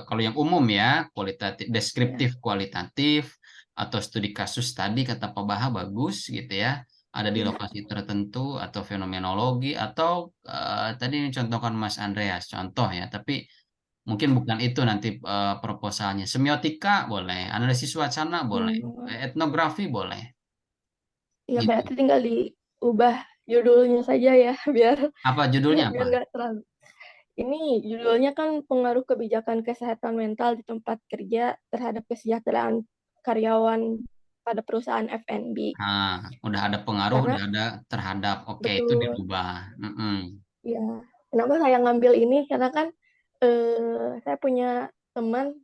kalau yang umum ya kualitatif, deskriptif kualitatif atau studi kasus tadi kata Pak Baha bagus gitu ya. Ada di lokasi tertentu atau fenomenologi atau tadi contohkan Mas Andreas contoh ya, tapi mungkin bukan itu nanti proposalnya. Semiotika boleh, analisis wacana boleh, etnografi boleh. Ya Gitu. berarti tinggal diubah judulnya saja ya biar Apa judulnya biar apa? nggak terlalu. Ini judulnya kan pengaruh kebijakan kesehatan mental di tempat kerja terhadap kesejahteraan karyawan pada perusahaan F&B. Nah, udah ada pengaruh, Karena udah ada terhadap, oke itu betul, dirubah. ya. Kenapa saya ngambil ini? Karena kan saya punya teman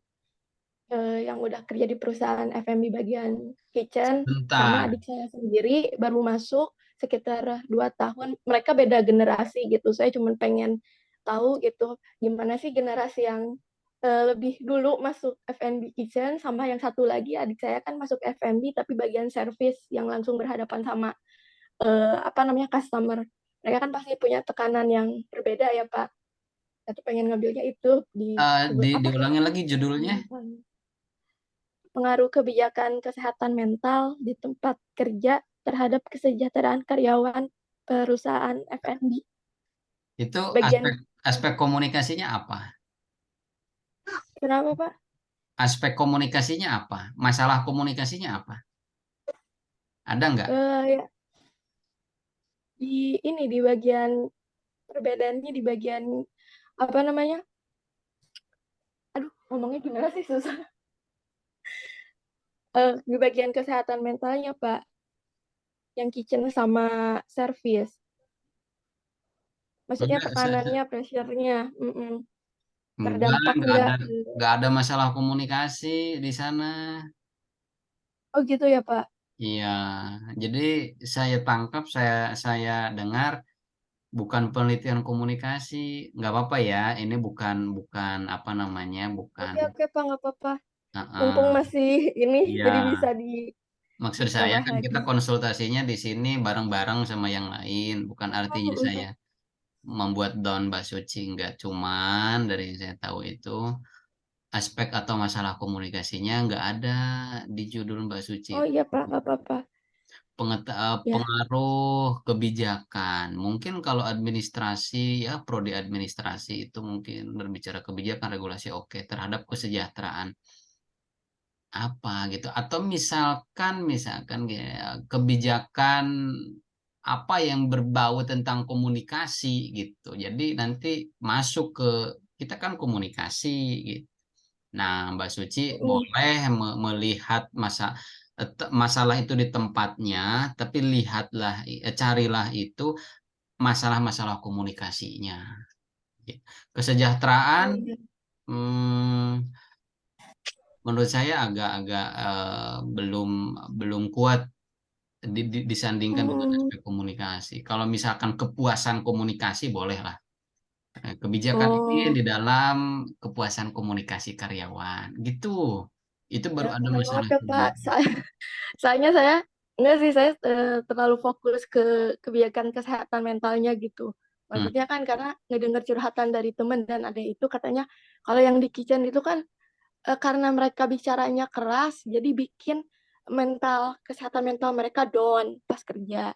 yang udah kerja di perusahaan F&B bagian kitchen, sama Bentar, adik saya sendiri baru masuk sekitar 2 tahun. Mereka beda generasi gitu. Saya cuma pengen tahu gitu gimana sih generasi yang lebih dulu masuk F&B kitchen sama yang satu lagi adik saya kan masuk F&B tapi bagian service yang langsung berhadapan sama customer. Mereka kan pasti punya tekanan yang berbeda ya Pak. Saya tuh pengen ngambilnya itu diulangi lagi judulnya. Pengaruh kebijakan kesehatan mental di tempat kerja terhadap kesejahteraan karyawan perusahaan F&B. Itu Bagian aspek komunikasinya apa? kenapa Pak? Aspek komunikasinya apa? Masalah komunikasinya apa? Ada nggak? Ya, di bagian perbedaannya di bagian apa namanya? Aduh, ngomongnya gimana sih susah. Di bagian kesehatan mentalnya Pak, yang kitchen sama service. Maksudnya tekanannya, pressure-nya, terdampak nggak ada masalah komunikasi di sana. Oh gitu ya Pak? Iya, jadi saya tangkap, saya dengar bukan penelitian komunikasi, nggak apa-apa ya. Ini bukan apa namanya, bukan. Oke Pak, nggak apa-apa. Mumpung masih ini, Iya. jadi bisa Maksud saya ditambah kan kita lagi. konsultasinya di sini bareng-bareng sama yang lain, bukan artinya saya membuat down Mbak Suci, nggak cuman dari yang saya tahu itu aspek atau masalah komunikasinya nggak ada di judul Mbak Suci. Oh iya Pak, nggak apa-apa. Ya. Pengaruh kebijakan. Mungkin kalau administrasi ya prodi administrasi itu mungkin berbicara kebijakan regulasi oke terhadap kesejahteraan apa gitu, atau misalkan kebijakan apa yang berbau tentang komunikasi gitu, jadi nanti masuk ke kita kan komunikasi gitu. Nah Mbak Suci boleh melihat masalah itu di tempatnya, tapi lihatlah carilah itu masalah-masalah komunikasinya. Kesejahteraan menurut saya agak-agak belum kuat disandingkan dengan aspek komunikasi. Kalau misalkan kepuasan komunikasi bolehlah. Kebijakan ini di dalam kepuasan komunikasi karyawan gitu. Itu baru ada Mohon masalah maaf ya Pak, soalnya saya enggak sih, saya terlalu fokus ke kebijakan kesehatan mentalnya gitu. Maksudnya kan karena ngedenger curhatan dari teman dan ada itu katanya kalau yang di kitchen itu kan karena mereka bicaranya keras, jadi bikin kesehatan mental mereka down pas kerja.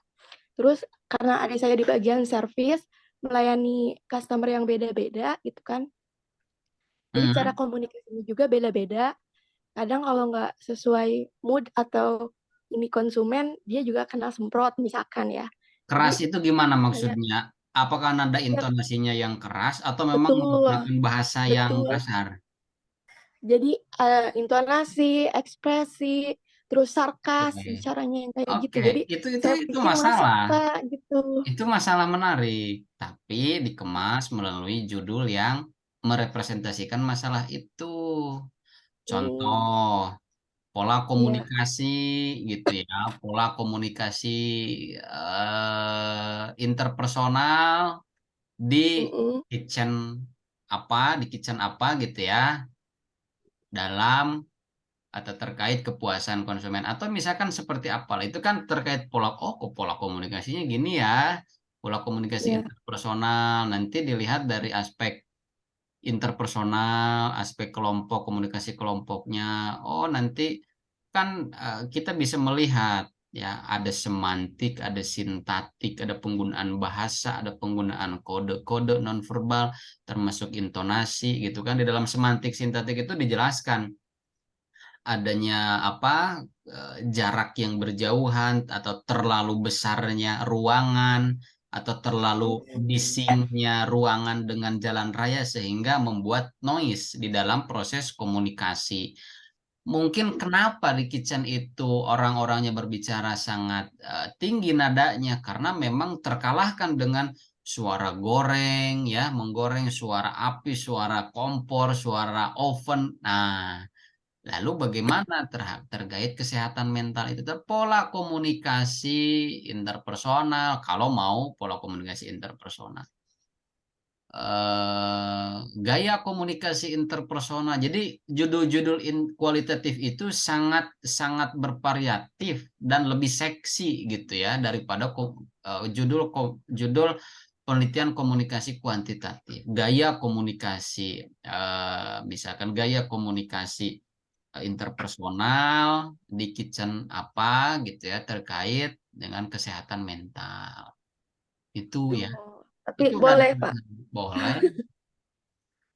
Terus karena adik saya di bagian service, melayani customer yang beda-beda gitu kan. Jadi cara komunikasinya juga beda-beda. Kadang kalau nggak sesuai mood atau ini konsumen, dia juga kena semprot misalkan ya. Keras Jadi, itu gimana maksudnya? Apakah nada intonasinya yang keras atau memang menggunakan bahasa yang kasar? Jadi intonasi, ekspresi, terus sarkas, bicaranya yang kayak gitu. Jadi saya itu pikir masuk masalah. Pak gitu. Itu masalah menarik, tapi dikemas melalui judul yang merepresentasikan masalah itu. Contoh, pola komunikasi gitu ya, pola komunikasi interpersonal di kitchen apa gitu ya, dalam atau terkait kepuasan konsumen, atau misalkan seperti apa itu kan terkait pola komunikasinya gini ya, pola komunikasi interpersonal nanti dilihat dari aspek interpersonal, aspek kelompok, komunikasi kelompoknya. Oh, nanti kan kita bisa melihat ya, ada semantik, ada sintaktik, ada penggunaan bahasa, ada penggunaan kode-kode nonverbal, termasuk intonasi gitu kan. Di dalam semantik sintaktik itu dijelaskan adanya jarak yang berjauhan atau terlalu besarnya ruangan atau terlalu bisingnya ruangan dengan jalan raya sehingga membuat noise di dalam proses komunikasi. Mungkin kenapa di kitchen itu orang-orangnya berbicara sangat tinggi nadanya karena memang terkalahkan dengan suara goreng ya, menggoreng, suara api, suara kompor, suara oven. Nah, lalu bagaimana terkait kesehatan mental itu? Pola komunikasi interpersonal, kalau mau pola komunikasi interpersonal. Gaya komunikasi interpersonal. Jadi judul-judul kualitatif itu sangat bervariatif dan lebih seksi gitu ya daripada judul penelitian komunikasi kuantitatif. Gaya komunikasi, misalkan gaya komunikasi interpersonal di kitchen apa gitu ya, terkait dengan kesehatan mental itu ya. Tapi Itu boleh Pak.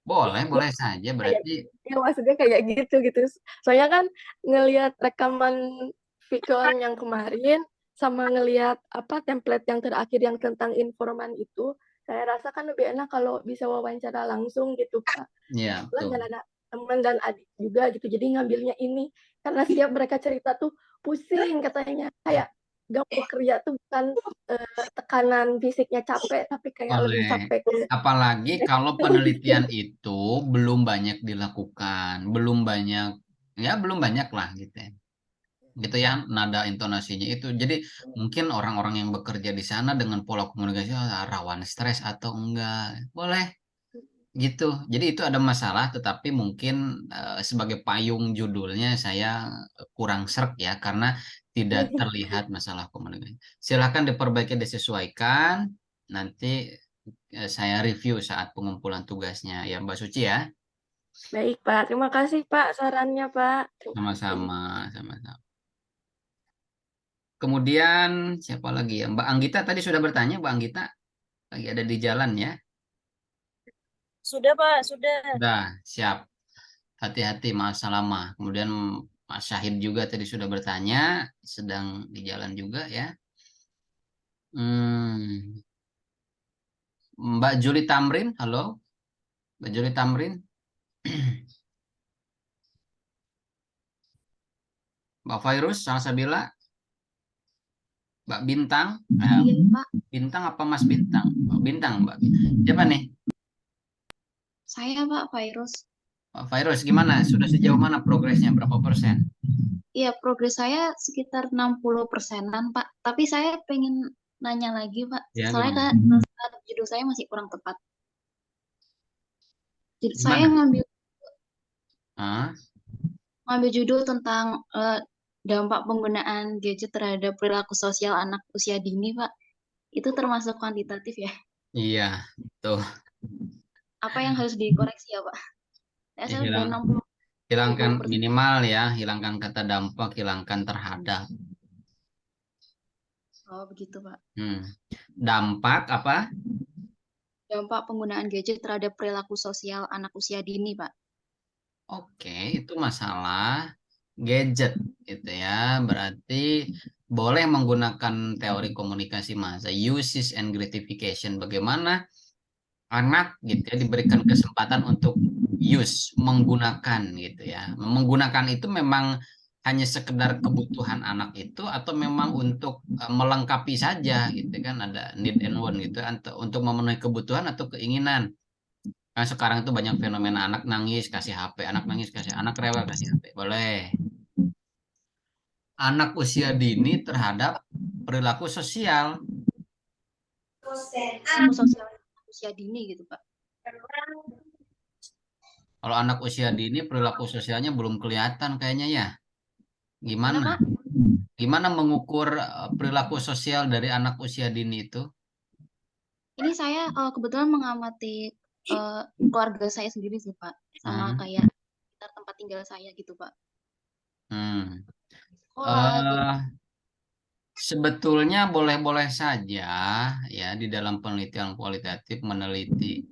boleh saja berarti. Ya maksudnya kayak gitu. Soalnya kan ngelihat rekaman Vicon yang kemarin sama ngelihat template yang terakhir yang tentang informan itu, saya rasa kan lebih enak kalau bisa wawancara langsung gitu Pak. Iya, betul. Dan ada teman dan adik juga gitu, jadi ngambilnya ini karena setiap mereka cerita tuh pusing katanya, kayak gak bekerja tuh bukan tekanan fisiknya capek tapi kayak lebih capek. Apalagi kalau penelitian itu belum banyak dilakukan, belum banyak lah gitu ya, nada intonasinya itu. Jadi mungkin orang-orang yang bekerja di sana dengan pola komunikasi rawan stres atau enggak, boleh gitu. Jadi itu ada masalah, tetapi mungkin sebagai payung judulnya saya kurang serk ya, karena tidak terlihat masalah komunikasi. Silakan diperbaiki, disesuaikan, nanti saya review saat pengumpulan tugasnya ya Mbak Suci ya. Baik Pak, terima kasih Pak sarannya Pak. Sama-sama. Kemudian siapa lagi ya? Mbak Anggita tadi sudah bertanya, Mbak Anggita lagi ada di jalan ya. Sudah Pak, sudah. Sudah, siap. Hati-hati masa lama. Kemudian Mas Syahid juga tadi sudah bertanya, sedang di jalan juga ya. Mbak Juli Tamrin, halo. Mbak Juli Tamrin. Mbak Fairuz, Salsabila. Mbak Bintang. Bintang apa Mas Bintang? Bintang, Mbak. Siapa nih? Saya Pak Fairuz. Pak Fairuz, gimana? Sudah sejauh mana progresnya? Berapa persen? Iya, progres saya sekitar 60%-an, Pak. Tapi saya pengen nanya lagi, Pak. Ya, soalnya judul saya masih kurang tepat. Jadi gimana? saya ngambil judul tentang dampak penggunaan gadget terhadap perilaku sosial anak usia dini, Pak. Itu termasuk kuantitatif ya? Iya, tuh. Apa yang harus dikoreksi ya, Pak? Saya hilangkan minimal ya, hilangkan kata dampak, hilangkan terhadap. Oh, begitu, Pak. Dampak apa? Dampak penggunaan gadget terhadap perilaku sosial anak usia dini, Pak. Oke, itu masalah gadget gitu ya. Berarti boleh menggunakan teori komunikasi massa, uses and gratification. Bagaimana anak gitu ya diberikan kesempatan untuk menggunakan gitu ya. Menggunakan itu memang hanya sekedar kebutuhan anak itu atau memang untuk melengkapi saja gitu kan, ada need and want gitu untuk memenuhi kebutuhan atau keinginan. Kan sekarang itu banyak fenomena anak nangis kasih HP, anak nangis kasih, anak rewel kasih HP. Boleh. anak usia dini terhadap perilaku sosial. Perilaku sosial usia dini gitu, Pak. Kalau anak usia dini perilaku sosialnya belum kelihatan kayaknya ya. Gimana? Kenapa? Gimana mengukur perilaku sosial dari anak usia dini itu? Ini saya kebetulan mengamati keluarga saya sendiri sih, Pak. Sama kayak sekitar tempat tinggal saya gitu, Pak. Sekolah gitu. Sebetulnya boleh-boleh saja ya di dalam penelitian kualitatif meneliti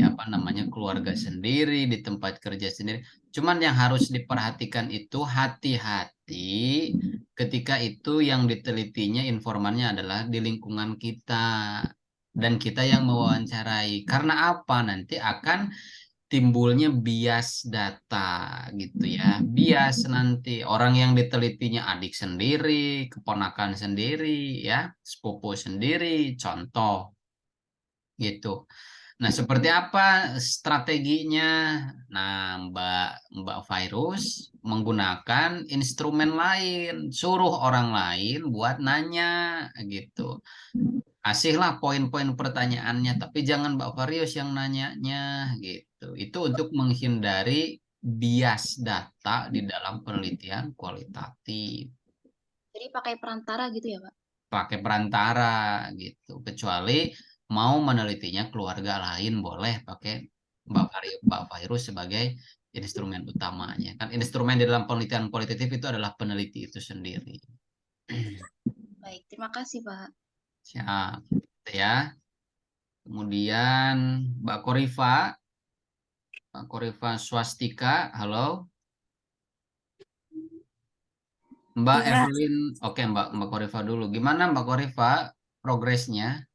apa namanya keluarga sendiri di tempat kerja sendiri. Cuman yang harus diperhatikan itu hati-hati ketika itu yang ditelitinya informannya adalah di lingkungan kita dan kita yang mewawancarai. Karena apa? Nanti akan timbulnya bias data gitu ya. Bias nanti orang yang ditelitinya adik sendiri, keponakan sendiri ya, sepupu sendiri, contoh gitu. Nah, seperti apa strateginya? Nah, Mbak Virus menggunakan instrumen lain, suruh orang lain buat nanya gitu. Kasihlah poin-poin pertanyaannya, tapi jangan Mbak Varius yang nanyanya gitu. Itu untuk menghindari bias data di dalam penelitian kualitatif. Jadi pakai perantara gitu ya, Pak? Pakai perantara gitu. Kecuali mau menelitinya keluarga lain boleh pakai Mbak Virus sebagai instrumen utamanya. Kan instrumen di dalam penelitian kualitatif itu adalah peneliti itu sendiri. Baik, terima kasih, Pak. Siap, gitu ya. Kemudian Mbak Korifa Swastika, halo. Mbak Iya. Evelyn, oke Mbak Korifa dulu. Gimana Mbak Korifa progresnya?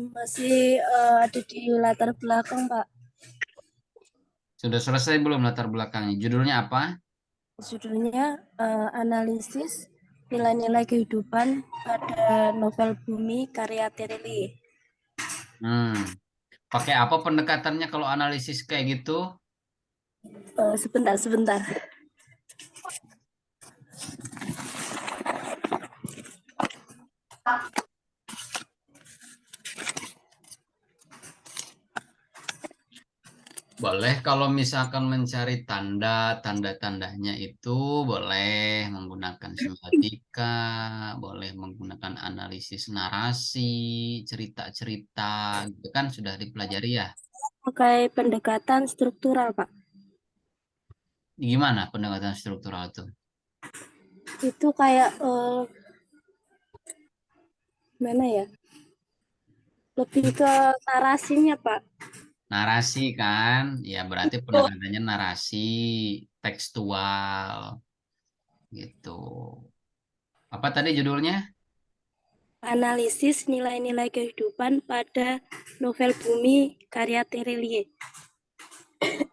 Masih ada di latar belakang, Pak. Sudah selesai belum latar belakangnya? Judulnya apa? Judulnya analisis nilai-nilai kehidupan pada novel Bumi karya Tirili. Pakai apa pendekatannya kalau analisis kayak gitu? Sebentar. Boleh kalau misalkan mencari tanda-tandanya itu boleh menggunakan semiotika, boleh menggunakan analisis narasi, cerita-cerita, gitu kan sudah dipelajari ya? Pakai pendekatan struktural, Pak. Gimana pendekatan struktural itu? Itu kayak mana ya? Lebih ke narasinya, Pak. Narasi kan, ya berarti pendekatannya narasi tekstual gitu. Apa tadi judulnya? Analisis nilai-nilai kehidupan pada novel Bumi karya Tirili.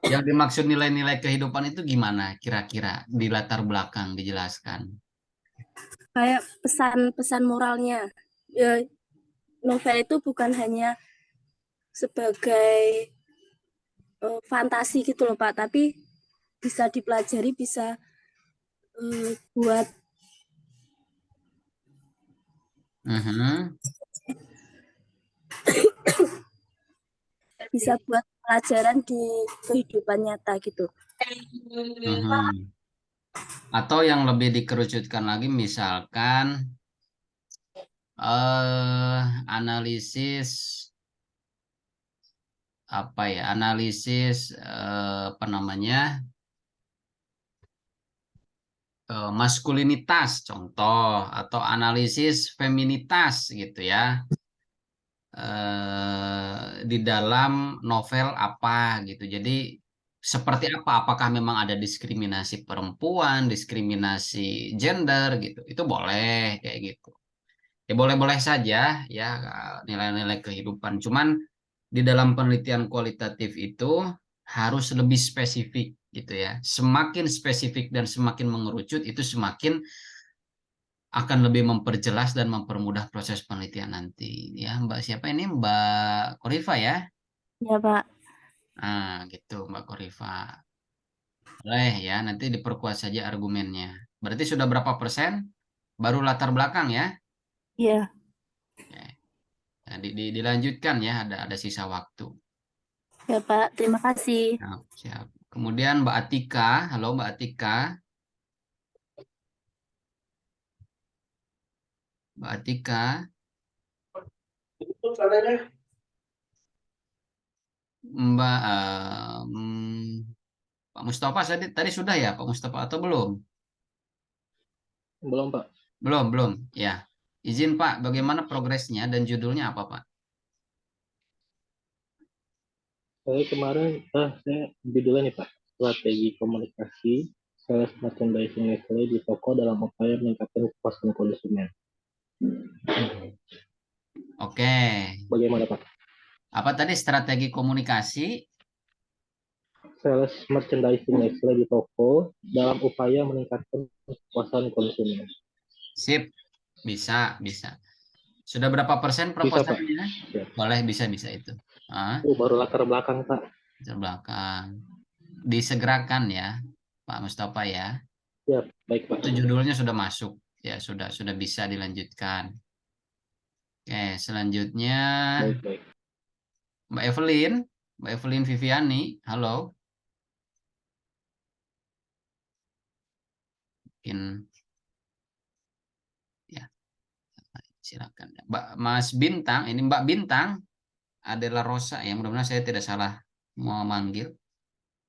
Yang dimaksud nilai-nilai kehidupan itu gimana kira-kira di latar belakang dijelaskan? Kayak pesan-pesan moralnya. Novel itu bukan hanya sebagai fantasi gitu loh, Pak, tapi bisa dipelajari, bisa buat bisa buat pelajaran di kehidupan nyata gitu. Atau yang lebih dikerucutkan lagi misalkan analisis apa ya? Analisis apa namanya? Maskulinitas contoh atau analisis feminitas gitu ya. Di dalam novel apa gitu. Jadi seperti apa? Apakah memang ada diskriminasi perempuan, diskriminasi gender gitu? Itu boleh kayak gitu. Ya boleh-boleh saja ya nilai-nilai kehidupan. Cuman di dalam penelitian kualitatif itu harus lebih spesifik gitu ya. Semakin spesifik dan semakin mengerucut itu semakin akan lebih memperjelas dan mempermudah proses penelitian nanti. Ya, Mbak siapa ini? Mbak Korifa ya? Ya, Pak. Nah, gitu Mbak Korifa. Boleh ya, nanti diperkuat saja argumennya. Berarti sudah berapa persen? Baru latar belakang ya? Iya. Nah, dilanjutkan ya, ada sisa waktu. Ya Pak, terima kasih. Siap, siap. Kemudian Mbak Atika, halo Mbak Atika. Mbak Atika. Mbak Pak Mustafa tadi sudah ya Pak Mustafa atau belum? Belum, Pak. Belum ya. Izin Pak, bagaimana progresnya dan judulnya apa Pak? Saya kemarin, saya judulnya nih Pak, strategi komunikasi sales merchandising Nestle di toko dalam upaya meningkatkan kepuasan konsumen. Oke. Bagaimana Pak? Apa tadi strategi komunikasi? Sales merchandising Nestle di toko dalam upaya meningkatkan kepuasan konsumen. Sip, bisa. Sudah berapa persen proposalnya? Ya. Boleh, bisa itu. Baru latar belakang Pak. Latar belakang. Disegerakan ya, Pak Mustafa ya. Ya, baik Pak. Itu judulnya sudah masuk, ya sudah bisa dilanjutkan. Oke, selanjutnya baik. Mbak Evelyn Viviani, halo. Mungkin ya, silakan. Mas Bintang, ini Mbak Bintang adalah Rosa ya, mudah-mudahan saya tidak salah mau manggil.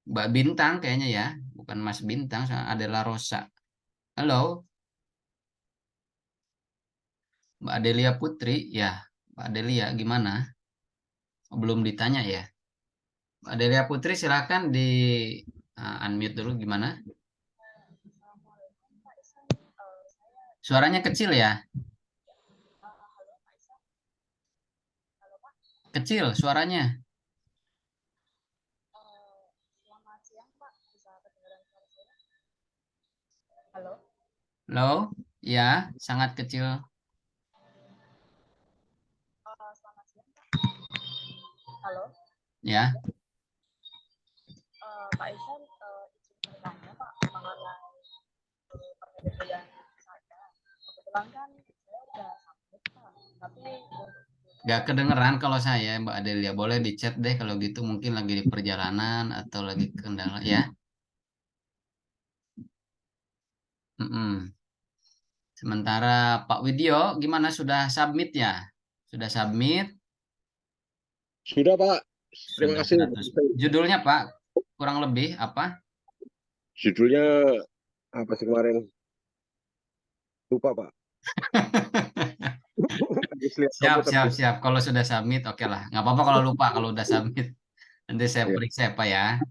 Mbak Bintang kayaknya ya, bukan Mas Bintang, adalah Rosa. Halo. Mbak Adelia Putri, ya. Mbak Adelia gimana? Belum ditanya ya. Mbak Adelia Putri silahkan di unmute dulu gimana? Suaranya kecil ya? Kecil suaranya. Halo? Ya, sangat kecil. Halo. Ya. Pak Isan, izin bertanya Pak mengenai perbedaan saya. Kebetulan kan saya udah sakit Pak, tapi Gak kedengeran kalau saya Mbak Adelia. Boleh di chat deh kalau gitu, mungkin lagi di perjalanan atau lagi kendala ya. Sementara Pak Widyo gimana, sudah submit ya? Sudah submit? Sudah Pak. Terima kasih. Judulnya Pak, kurang lebih apa? Judulnya apa sih kemarin? Lupa Pak. Siap. Kalau sudah submit, oke lah. Nggak apa-apa kalau lupa, kalau udah submit. Nanti saya periksa Pak ya.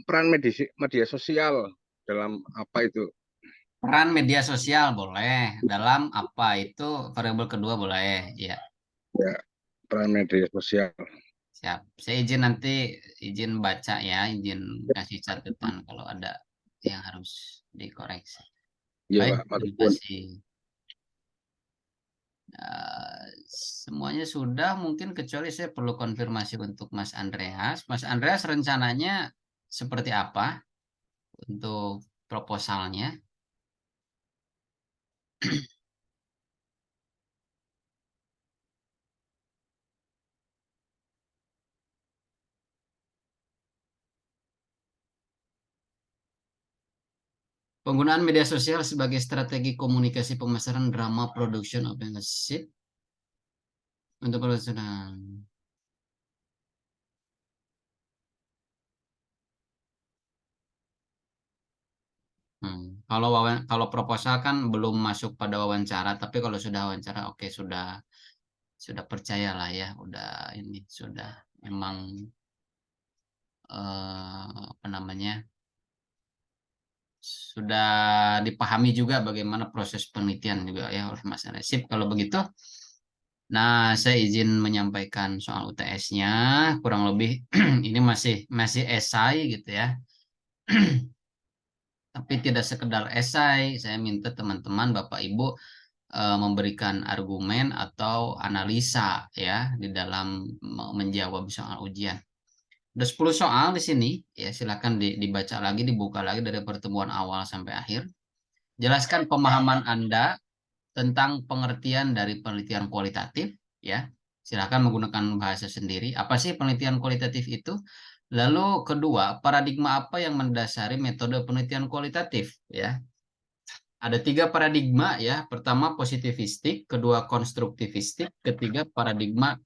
Peran media sosial dalam apa itu? Peran media sosial boleh. Dalam apa itu variabel kedua boleh. Ya. Ya, peran media sosial. Siap. Saya izin baca ya, izin kasih catatan kalau ada yang harus dikoreksi. Iya, Baik, terima kasih. Semuanya sudah, mungkin kecuali saya perlu konfirmasi untuk Mas Andreas. Mas Andreas rencananya seperti apa untuk proposalnya? Penggunaan media sosial sebagai strategi komunikasi pemasaran drama production organization untuk pelaksanaan. Kalau proposal kan belum masuk pada wawancara, tapi kalau sudah wawancara, oke, sudah percayalah ya, sudah memang apa namanya, sudah dipahami juga bagaimana proses penelitian juga ya oleh Mas Resip. Kalau begitu, nah saya izin menyampaikan soal UTS-nya, kurang lebih ini masih esai gitu ya. Tapi tidak sekedar esai, saya minta teman-teman Bapak Ibu memberikan argumen atau analisa ya di dalam menjawab soal ujian. Ada 10 soal di sini ya, silakan dibaca lagi, dibuka lagi dari pertemuan awal sampai akhir. Jelaskan pemahaman Anda tentang pengertian dari penelitian kualitatif, ya. Silakan menggunakan bahasa sendiri. Apa sih penelitian kualitatif itu? Lalu kedua, paradigma apa yang mendasari metode penelitian kualitatif, ya. Ada 3 paradigma, ya. Pertama positivistik, kedua konstruktivistik, ketiga paradigma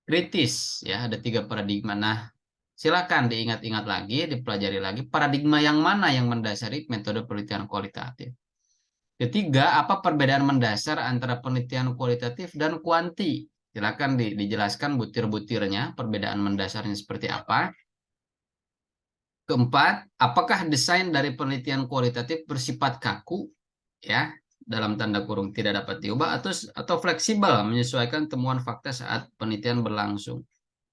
kritis, ya. Ada 3 paradigma. Nah, silakan diingat-ingat lagi, dipelajari lagi paradigma yang mana yang mendasari metode penelitian kualitatif. Ketiga, apa perbedaan mendasar antara penelitian kualitatif dan kuanti? Silakan dijelaskan butir-butirnya, perbedaan mendasarnya seperti apa. Keempat, apakah desain dari penelitian kualitatif bersifat kaku, ya, dalam tanda kurung tidak dapat diubah, atau fleksibel menyesuaikan temuan fakta saat penelitian berlangsung?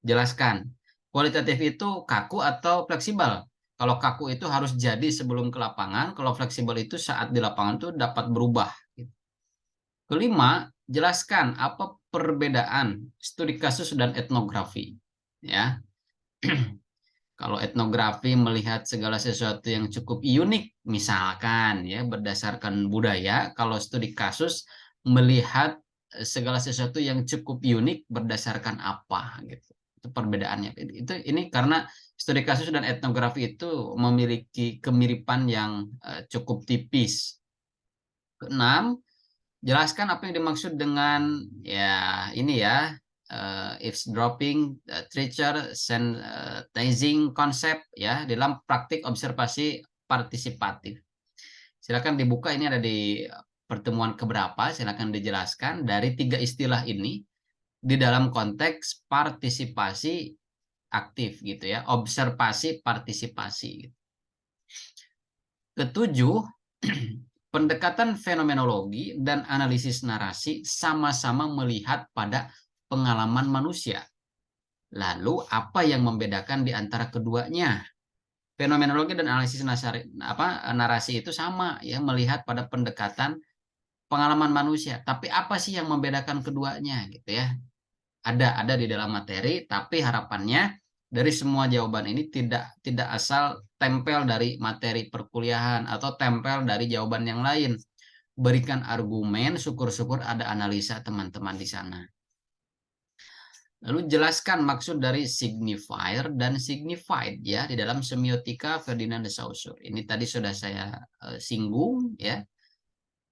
Jelaskan, kualitatif itu kaku atau fleksibel? Kalau kaku itu harus jadi sebelum ke lapangan, kalau fleksibel itu saat di lapangan itu dapat berubah. Kelima, jelaskan apa perbedaan studi kasus dan etnografi. Ya, kalau etnografi melihat segala sesuatu yang cukup unik, misalkan ya berdasarkan budaya. Kalau studi kasus melihat segala sesuatu yang cukup unik berdasarkan apa, gitu. Itu perbedaannya. Ini karena studi kasus dan etnografi itu memiliki kemiripan yang cukup tipis. Keenam, jelaskan apa yang dimaksud dengan ya ini ya eavesdropping, treacher, sensitizing konsep ya dalam praktik observasi partisipatif. Silakan dibuka, ini ada di pertemuan keberapa, silakan dijelaskan dari 3 istilah ini di dalam konteks partisipasi aktif gitu ya, observasi partisipasi. Ketujuh, pendekatan fenomenologi dan analisis narasi sama-sama melihat pada pengalaman manusia. Lalu apa yang membedakan di antara keduanya? Fenomenologi dan analisis narasi itu sama ya, melihat pada pendekatan pengalaman manusia. Tapi apa sih yang membedakan keduanya gitu ya? Ada di dalam materi, tapi harapannya dari semua jawaban ini tidak asal tempel dari materi perkuliahan atau tempel dari jawaban yang lain. Berikan argumen, syukur-syukur ada analisa teman-teman di sana. Lalu jelaskan maksud dari signifier dan signified ya di dalam semiotika Ferdinand de Saussure. Ini tadi sudah saya singgung ya.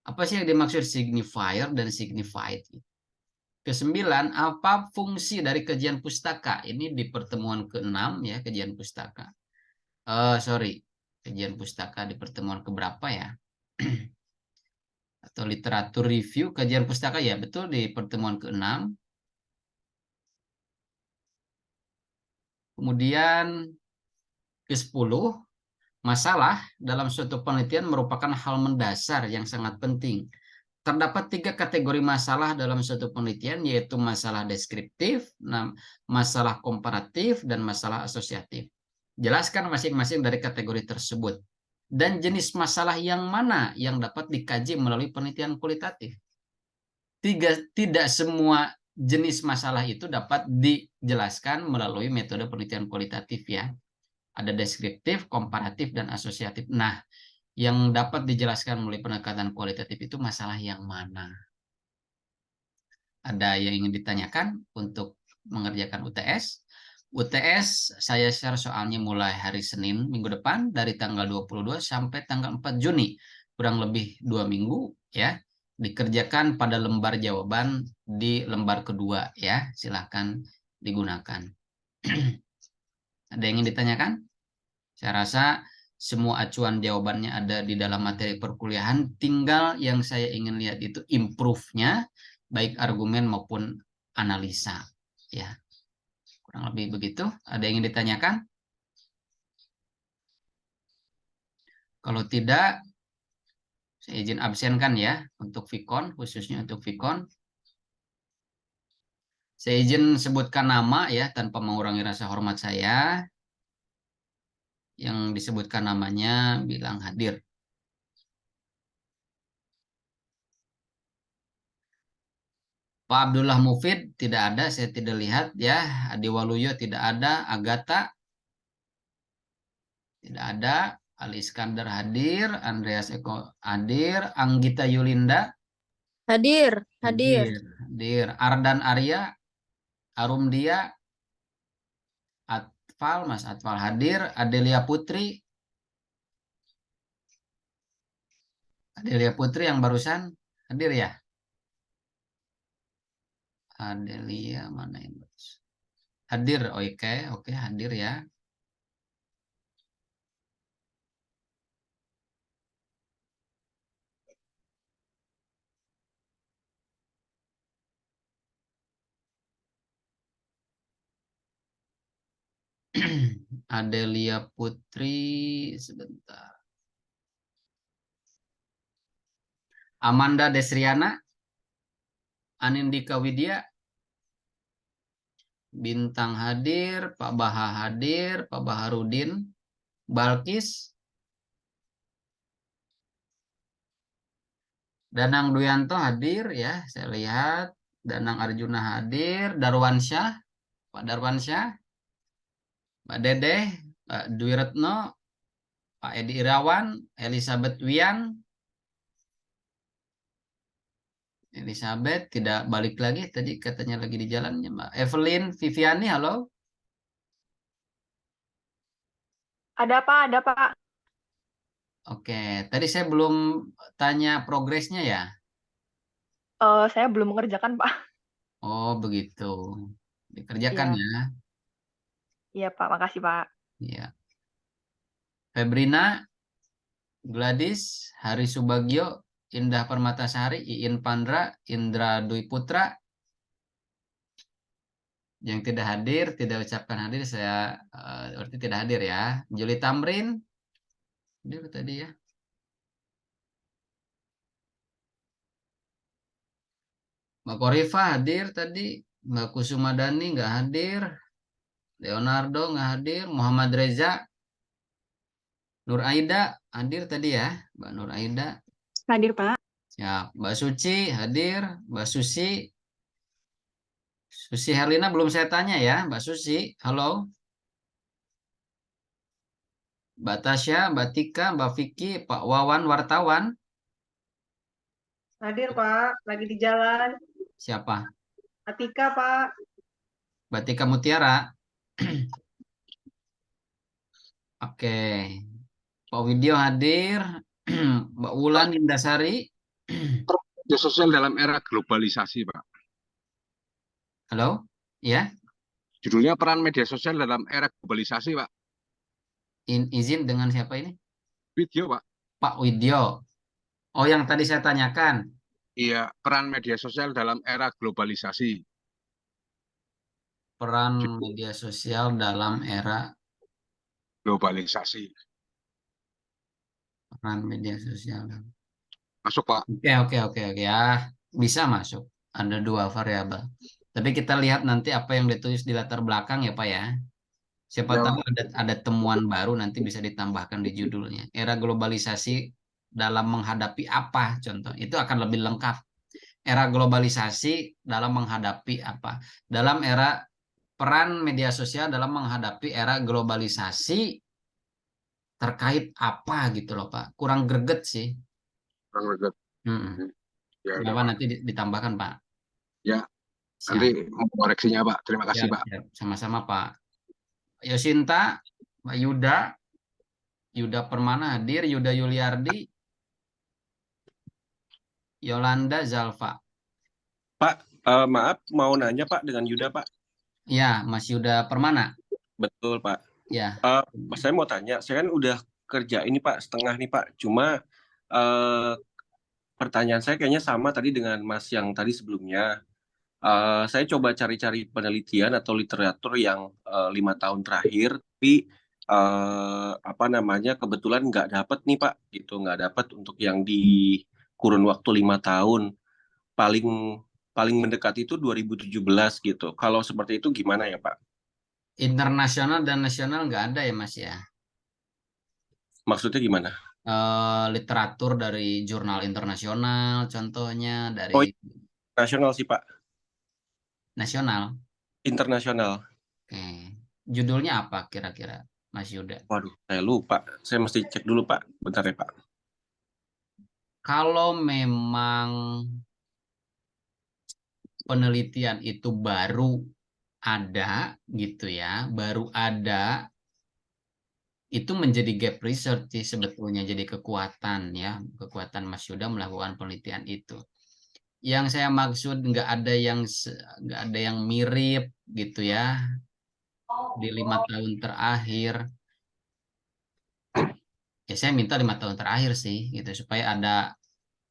Apa sih yang dimaksud signifier dan signified? Kesembilan, apa fungsi dari kajian pustaka? Ini di pertemuan ke-6 ya, kajian pustaka. Kajian pustaka di pertemuan keberapa ya? Atau literatur review, kajian pustaka ya, betul di pertemuan ke-6. Kemudian ke-10, masalah dalam suatu penelitian merupakan hal mendasar yang sangat penting. Terdapat 3 kategori masalah dalam suatu penelitian, yaitu masalah deskriptif, masalah komparatif, dan masalah asosiatif. Jelaskan masing-masing dari kategori tersebut. Dan jenis masalah yang mana yang dapat dikaji melalui penelitian kualitatif. Tidak semua jenis masalah itu dapat dijelaskan melalui metode penelitian kualitatif ya. Ada deskriptif, komparatif, dan asosiatif. Nah, yang dapat dijelaskan melalui pendekatan kualitatif itu masalah yang mana? Ada yang ingin ditanyakan untuk mengerjakan UTS? UTS saya share soalnya mulai hari Senin minggu depan dari tanggal 22 sampai tanggal 4 Juni. Kurang lebih 2 minggu ya. Dikerjakan pada lembar jawaban di lembar kedua ya. Silahkan digunakan. Ada yang ingin ditanyakan? Saya rasa semua acuan jawabannya ada di dalam materi perkuliahan, tinggal yang saya ingin lihat itu improve-nya, baik argumen maupun analisa. Ya, kurang lebih begitu. Ada yang ingin ditanyakan? Kalau tidak, saya izin absenkan ya, untuk Vicon, khususnya untuk Vicon. Saya izin sebutkan nama ya, tanpa mengurangi rasa hormat saya. Yang disebutkan namanya bilang hadir. Pak Abdullah Mufid tidak ada, saya tidak lihat ya. Adi Waluyo tidak ada, Agatha tidak ada, Ali Iskandar hadir, Andreas Eko hadir, Anggita Yulinda Hadir. hadir, Ardan Arya, Arumdia, Atfal, Mas Atfal hadir, Adelia Putri yang barusan hadir ya? Adelia mana yang barusan? Hadir, oke, hadir ya. Adelia Putri, sebentar. Amanda Desriana, Anindika Widya, Bintang hadir, Pak Baha hadir, Pak Baharudin, Balkis, Danang Duyanto hadir ya, saya lihat. Danang Arjuna hadir, Darwansyah, Pak Darwansyah, Mbak Dedeh, Pak Dwi Retno, Pak Edi Irawan, Elizabeth Wian. Elizabeth tidak balik lagi, tadi katanya lagi di jalannya, Mbak. Evelyn Viviani, halo. Ada Pak. Oke, tadi saya belum tanya progresnya ya. Saya belum mengerjakan Pak. Oh, begitu. Dikerjakan Iya. ya. Iya Pak, makasih Pak. Iya. Febrina, Gladys, Hari Subagio, Indah Permatasari, Iin Pandra, Indra Dwi Putra. Yang tidak hadir, tidak ucapkan hadir, saya berarti tidak hadir ya. Juli Tamrin, hadir tadi ya. Mbak Korifa hadir tadi, Mbak Kusuma Dani nggak hadir, Leonardo nggak hadir, Muhammad Reza, Nur Aida hadir tadi ya, Mbak Nur Aida. Hadir Pak. Siap, Mbak Suci hadir, Mbak Susi. Susi Herlina belum saya tanya ya, Mbak Susi, halo. Mbak Tasya, Mbak Tika, Mbak Vicky, Pak Wawan wartawan. Hadir Pak, lagi di jalan. Siapa? Atika Pak. Mbak Tika Mutiara. Oke. Pak Widyo hadir. Mbak Wulan Indasari. Media sosial dalam era globalisasi, Pak. Halo? Ya? Judulnya peran media sosial dalam era globalisasi, Pak. Izin dengan siapa ini? Widyo, Pak. Pak Widyo. Oh, yang tadi saya tanyakan. Iya, peran media sosial dalam era globalisasi. Peran media sosial dalam era globalisasi. Peran media sosial. Masuk, Pak. Oke ya. Bisa masuk. Ada 2 variabel. Tapi kita lihat nanti apa yang ditulis di latar belakang ya Pak ya. Siapa tahu ada temuan baru nanti bisa ditambahkan di judulnya. Era globalisasi dalam menghadapi apa contoh. Itu akan lebih lengkap. Era globalisasi dalam menghadapi apa. Dalam era peran media sosial dalam menghadapi era globalisasi terkait apa gitu loh Pak. Kurang greget sih. Kurang greget. Ya, kenapa nanti ditambahkan Pak? Ya, nanti mau koreksinya Pak. Terima kasih Pak. Sama-sama Pak. Yosinta, Pak Yuda Permana hadir, Yuda Yuliardi, Yolanda Zalfa. Pak, maaf mau nanya Pak dengan Yuda Pak. Ya, Mas Yuda Permana. Betul Pak. Ya. Saya mau tanya, saya kan udah kerja ini Pak, setengah nih Pak. Cuma pertanyaan saya kayaknya sama tadi dengan Mas yang tadi sebelumnya. Saya coba cari-cari penelitian atau literatur yang 5 tahun terakhir, tapi kebetulan nggak dapat nih Pak, gitu, nggak dapat untuk yang di kurun waktu 5 tahun. Paling mendekat itu 2017 gitu. Kalau seperti itu gimana ya Pak? Internasional dan nasional nggak ada ya Mas ya? Maksudnya gimana? Literatur dari jurnal internasional, contohnya dari. Nasional sih Pak. Nasional? Internasional. Oke. Judulnya apa kira-kira? Mas Yuda? Waduh, saya lupa. Saya mesti cek dulu, Pak. Bentar ya, Pak. Kalau memang penelitian itu baru ada gitu ya, baru ada, itu menjadi gap research sih sebetulnya, jadi kekuatan ya, kekuatan Mas Yuda melakukan penelitian itu. Yang saya maksud nggak ada yang mirip gitu ya di 5 tahun terakhir. Ya saya minta 5 tahun terakhir sih gitu supaya ada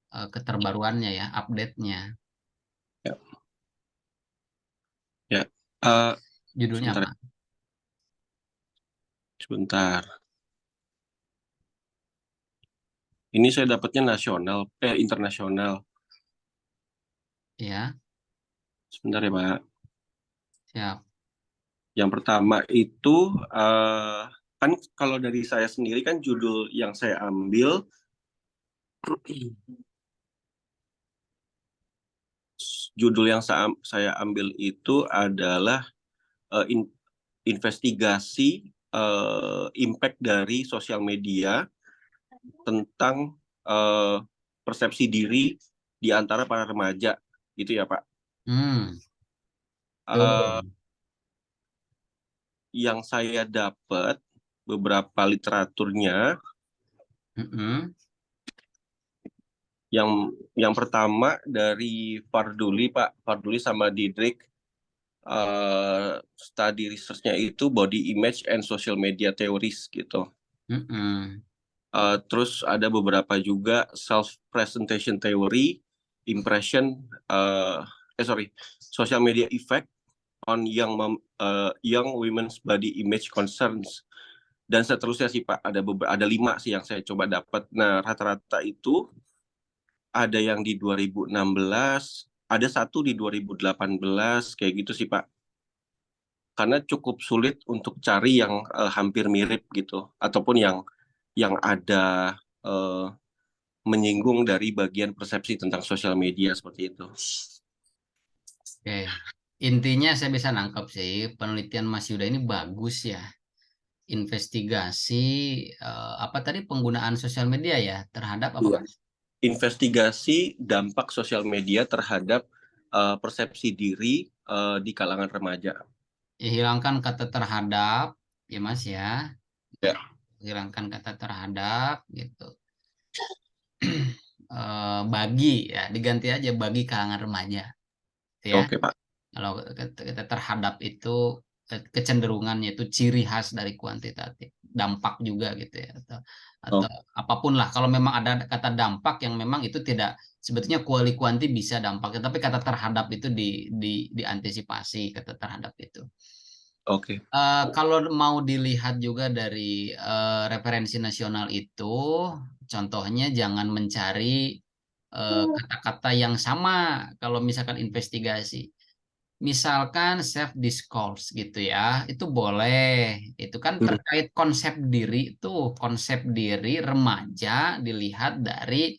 keterbaruannya ya, update-nya. Ya. Ya. Judulnya Sebentar. apa? Sebentar. Ini saya dapatnya internasional. Ya. Sebentar ya, Pak. Siap. Yang pertama itu kan kalau dari saya sendiri kan judul yang saya ambil saya ambil itu adalah investigasi impact dari sosial media tentang persepsi diri di antara para remaja, gitu ya Pak. Yang saya dapat beberapa literaturnya, yang pertama dari Farduli Pak, Farduli sama Didrik, study research-nya itu body image and social media theories gitu. Terus ada beberapa juga self presentation theory, social media effect on young women's body image concerns, dan seterusnya sih Pak. Ada 5 sih yang saya coba dapat. Nah, rata-rata itu ada yang di 2016, ada satu di 2018, kayak gitu sih Pak. Karena cukup sulit untuk cari yang hampir mirip gitu, ataupun yang ada menyinggung dari bagian persepsi tentang sosial media seperti itu. Oke. Intinya saya bisa nangkep sih, penelitian Mas Yuda ini bagus ya. Investigasi apa tadi, penggunaan sosial media ya terhadap apa? Investigasi dampak sosial media terhadap persepsi diri di kalangan remaja. Hilangkan kata terhadap ya Mas ya. Ya. Hilangkan kata terhadap gitu. Bagi ya, diganti aja bagi kalangan remaja. Ya. Oke, Pak. Kalau kita terhadap itu kecenderungannya itu ciri khas dari kuantitatif, dampak juga gitu ya, atau apapun lah. Kalau memang ada kata dampak yang memang itu tidak, sebetulnya kuanti bisa dampaknya, tapi kata terhadap itu diantisipasi kata terhadap itu. Oke. Kalau mau dilihat juga dari referensi nasional itu, contohnya jangan mencari kata-kata yang sama kalau misalkan investigasi. Misalkan self discourse gitu ya, itu boleh. Itu kan terkait konsep diri, itu konsep diri remaja dilihat dari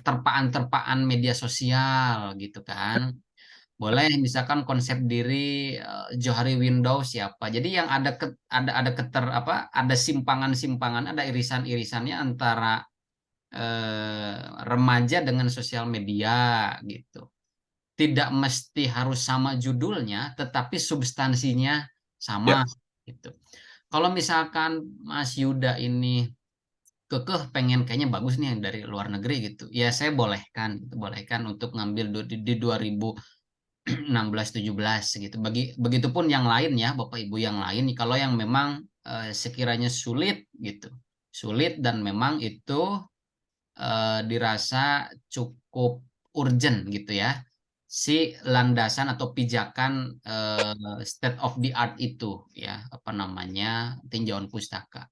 terpaan-terpaan media sosial gitu kan. Boleh misalkan konsep diri Johari Windows siapa. Jadi yang ada simpangan-simpangan, ada irisan-irisannya antara remaja dengan sosial media gitu. Tidak mesti harus sama judulnya, tetapi substansinya sama gitu. Kalau misalkan Mas Yuda ini kekeh pengen kayaknya bagus nih yang dari luar negeri gitu, ya saya bolehkan untuk ngambil di 2016-17 gitu. Begitupun yang lain ya, Bapak Ibu yang lain. Kalau yang memang sekiranya sulit gitu, sulit dan memang itu dirasa cukup urgent gitu ya, si landasan atau pijakan state of the art itu ya, apa namanya, tinjauan pustaka.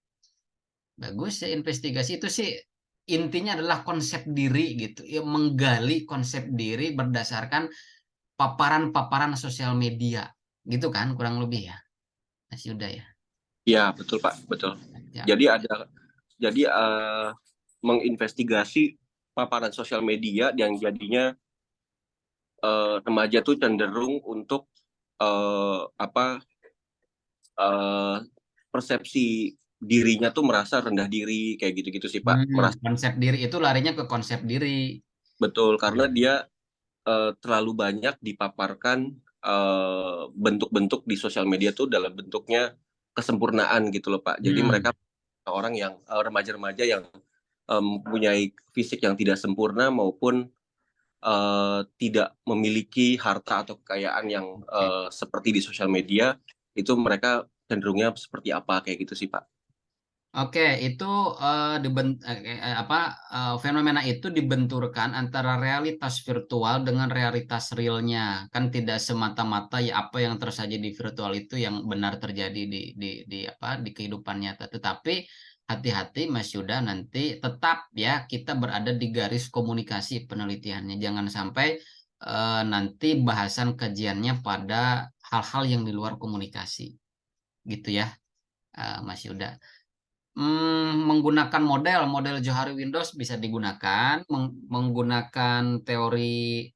Bagus ya, investigasi itu sih intinya adalah konsep diri gitu ya, menggali konsep diri berdasarkan paparan-paparan sosial media gitu kan, kurang lebih ya Mas Yuda ya. Ya betul Pak, betul ya. Jadi menginvestigasi paparan sosial media yang jadinya remaja tuh cenderung untuk persepsi dirinya tuh merasa rendah diri kayak gitu-gitu sih Pak. Merasa Konsep diri itu larinya ke konsep diri. betul karena dia terlalu banyak dipaparkan bentuk-bentuk di sosial media tuh dalam bentuknya kesempurnaan gitu loh Pak. Jadi mereka orang yang remaja-remaja yang mempunyai fisik yang tidak sempurna maupun tidak memiliki harta atau kekayaan yang seperti di sosial media, itu mereka cenderungnya seperti apa kayak gitu sih Pak. Oke, itu fenomena itu dibenturkan antara realitas virtual dengan realitas realnya. Kan tidak semata-mata ya apa yang tersaji di virtual itu yang benar terjadi di kehidupan nyata. Tetapi hati-hati Mas Yuda, nanti tetap ya kita berada di garis komunikasi penelitiannya. Jangan sampai nanti bahasan kajiannya pada hal-hal yang di luar komunikasi. Gitu ya, Mas Yuda. Menggunakan model Johari Windows bisa digunakan, menggunakan teori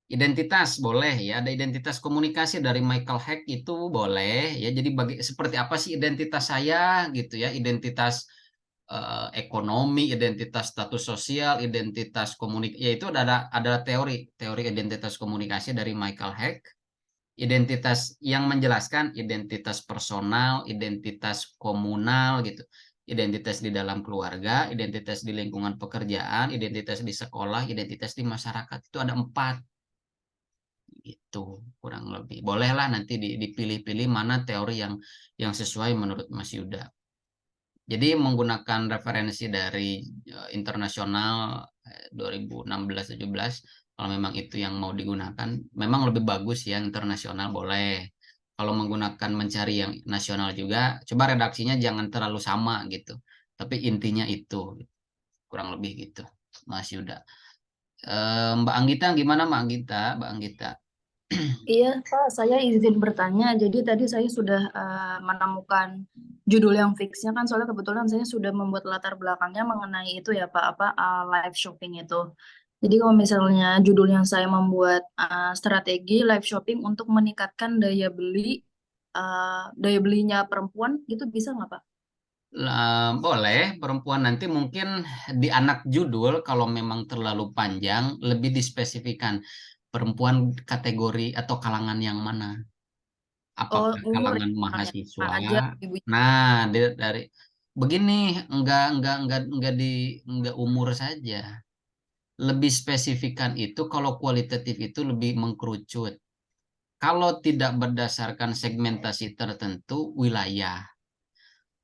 identitas boleh ya, ada identitas komunikasi dari Michael Heck itu boleh ya. Jadi seperti apa sih identitas saya gitu ya, identitas ekonomi, identitas status sosial, identitas komunikasi, ya itu ada teori identitas komunikasi dari Michael Heck. Identitas yang menjelaskan identitas personal, identitas komunal gitu, identitas di dalam keluarga, identitas di lingkungan pekerjaan, identitas di sekolah, identitas di masyarakat. Itu ada 4 gitu kurang lebih. Bolehlah nanti dipilih-pilih mana teori yang sesuai menurut Mas Yuda. Jadi menggunakan referensi dari internasional 2016-17. Kalau memang itu yang mau digunakan, memang lebih bagus ya internasional boleh. Kalau menggunakan mencari yang nasional juga, coba redaksinya jangan terlalu sama gitu. Tapi intinya itu, kurang lebih gitu, Mas Yuda. Mbak Anggita gimana Mbak Anggita? Iya, Pak, saya izin bertanya. Jadi tadi saya sudah menemukan judul yang fixnya kan, soalnya kebetulan saya sudah membuat latar belakangnya mengenai itu ya Pak, live shopping itu. Jadi kalau misalnya judul yang saya membuat strategi live shopping untuk meningkatkan daya belinya perempuan, itu bisa nggak Pak? Boleh, perempuan nanti mungkin di anak judul kalau memang terlalu panjang lebih dispesifikan perempuan kategori atau kalangan yang mana? Apakah kalangan mahasiswa? Nah, dari begini enggak umur saja. Lebih spesifikan itu kalau kualitatif itu lebih mengkerucut. Kalau tidak berdasarkan segmentasi tertentu wilayah.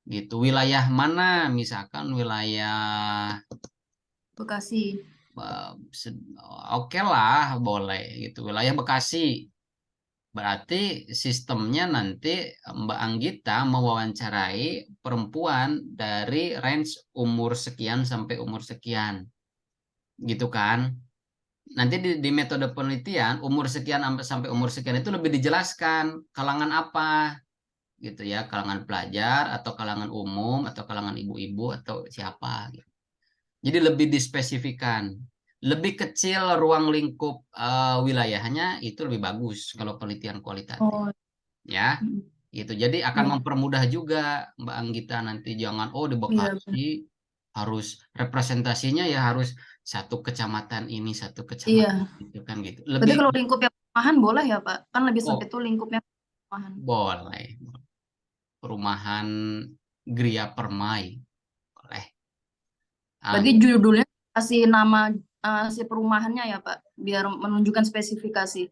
Gitu. Wilayah mana? Misalkan wilayah Bekasi. Oke lah, boleh gitu. Wilayah Bekasi. Berarti sistemnya nanti Mbak Anggita mewawancarai perempuan dari range umur sekian sampai umur sekian. Gitu kan? Nanti di metode penelitian umur sekian sampai umur sekian itu lebih dijelaskan kalangan apa gitu ya, kalangan pelajar atau kalangan umum atau kalangan ibu-ibu atau siapa gitu. Jadi lebih dispesifikan, lebih kecil ruang lingkup wilayahnya itu lebih bagus kalau penelitian kualitatif. Ya gitu, jadi akan mempermudah juga Mbak Anggita nanti. Jangan di Bekasi harus representasinya ya harus satu kecamatan ini, satu kecamatan itu kan gitu. Berarti kalau lingkupnya perumahan boleh ya Pak? Kan lebih sempit tuh lingkupnya perumahan. Boleh. Perumahan Gria Permai. Boleh. Berarti judulnya kasih nama si perumahannya ya Pak, biar menunjukkan spesifikasi.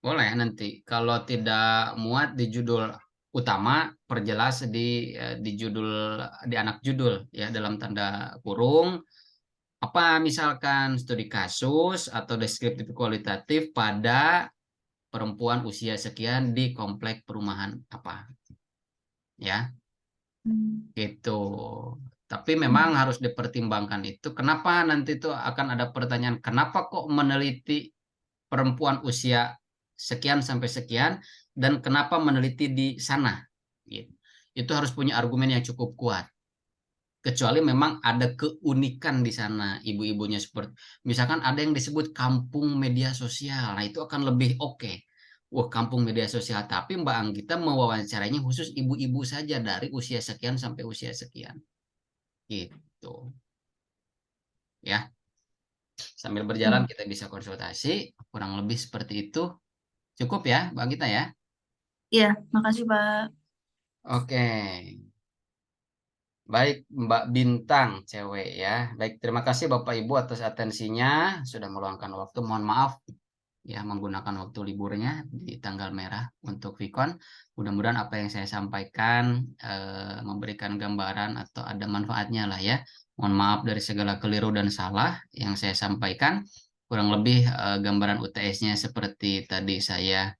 Boleh nanti. Kalau tidak muat di judul utama, perjelas di judul, di anak judul ya, dalam tanda kurung. Apa misalkan studi kasus atau deskriptif kualitatif pada perempuan usia sekian di komplek perumahan apa ya gitu. Tapi memang harus dipertimbangkan itu. Kenapa nanti itu akan ada pertanyaan, kenapa kok meneliti perempuan usia sekian sampai sekian dan kenapa meneliti di sana gitu. Itu harus punya argumen yang cukup kuat. Kecuali memang ada keunikan di sana ibu-ibunya, seperti misalkan ada yang disebut kampung media sosial. Nah, itu akan lebih oke. wah kampung media sosial, tapi Mbak Anggita mewawancarainya khusus ibu-ibu saja dari usia sekian sampai usia sekian. Gitu. Ya. Sambil berjalan kita bisa konsultasi, kurang lebih seperti itu. Cukup ya, Mbak Anggita ya? Iya, makasih Pak. Oke. Baik, Mbak Bintang, cewek ya. Baik, terima kasih Bapak Ibu atas atensinya, sudah meluangkan waktu. Mohon maaf ya menggunakan waktu liburnya di tanggal merah untuk Vicon. Mudah-mudahan apa yang saya sampaikan memberikan gambaran atau ada manfaatnya lah ya. Mohon maaf dari segala keliru dan salah yang saya sampaikan. Kurang lebih gambaran UTS-nya seperti tadi saya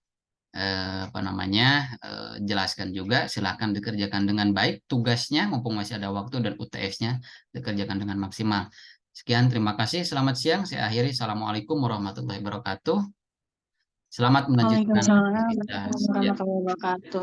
jelaskan juga. Silakan dikerjakan dengan baik tugasnya mumpung masih ada waktu, dan UTS-nya dikerjakan dengan maksimal. Sekian, terima kasih, selamat siang, saya akhiri. Assalamualaikum warahmatullahi wabarakatuh. Selamat melanjutkan Waalaikumsalam aktivitas. warahmatullahi wabarakatuh.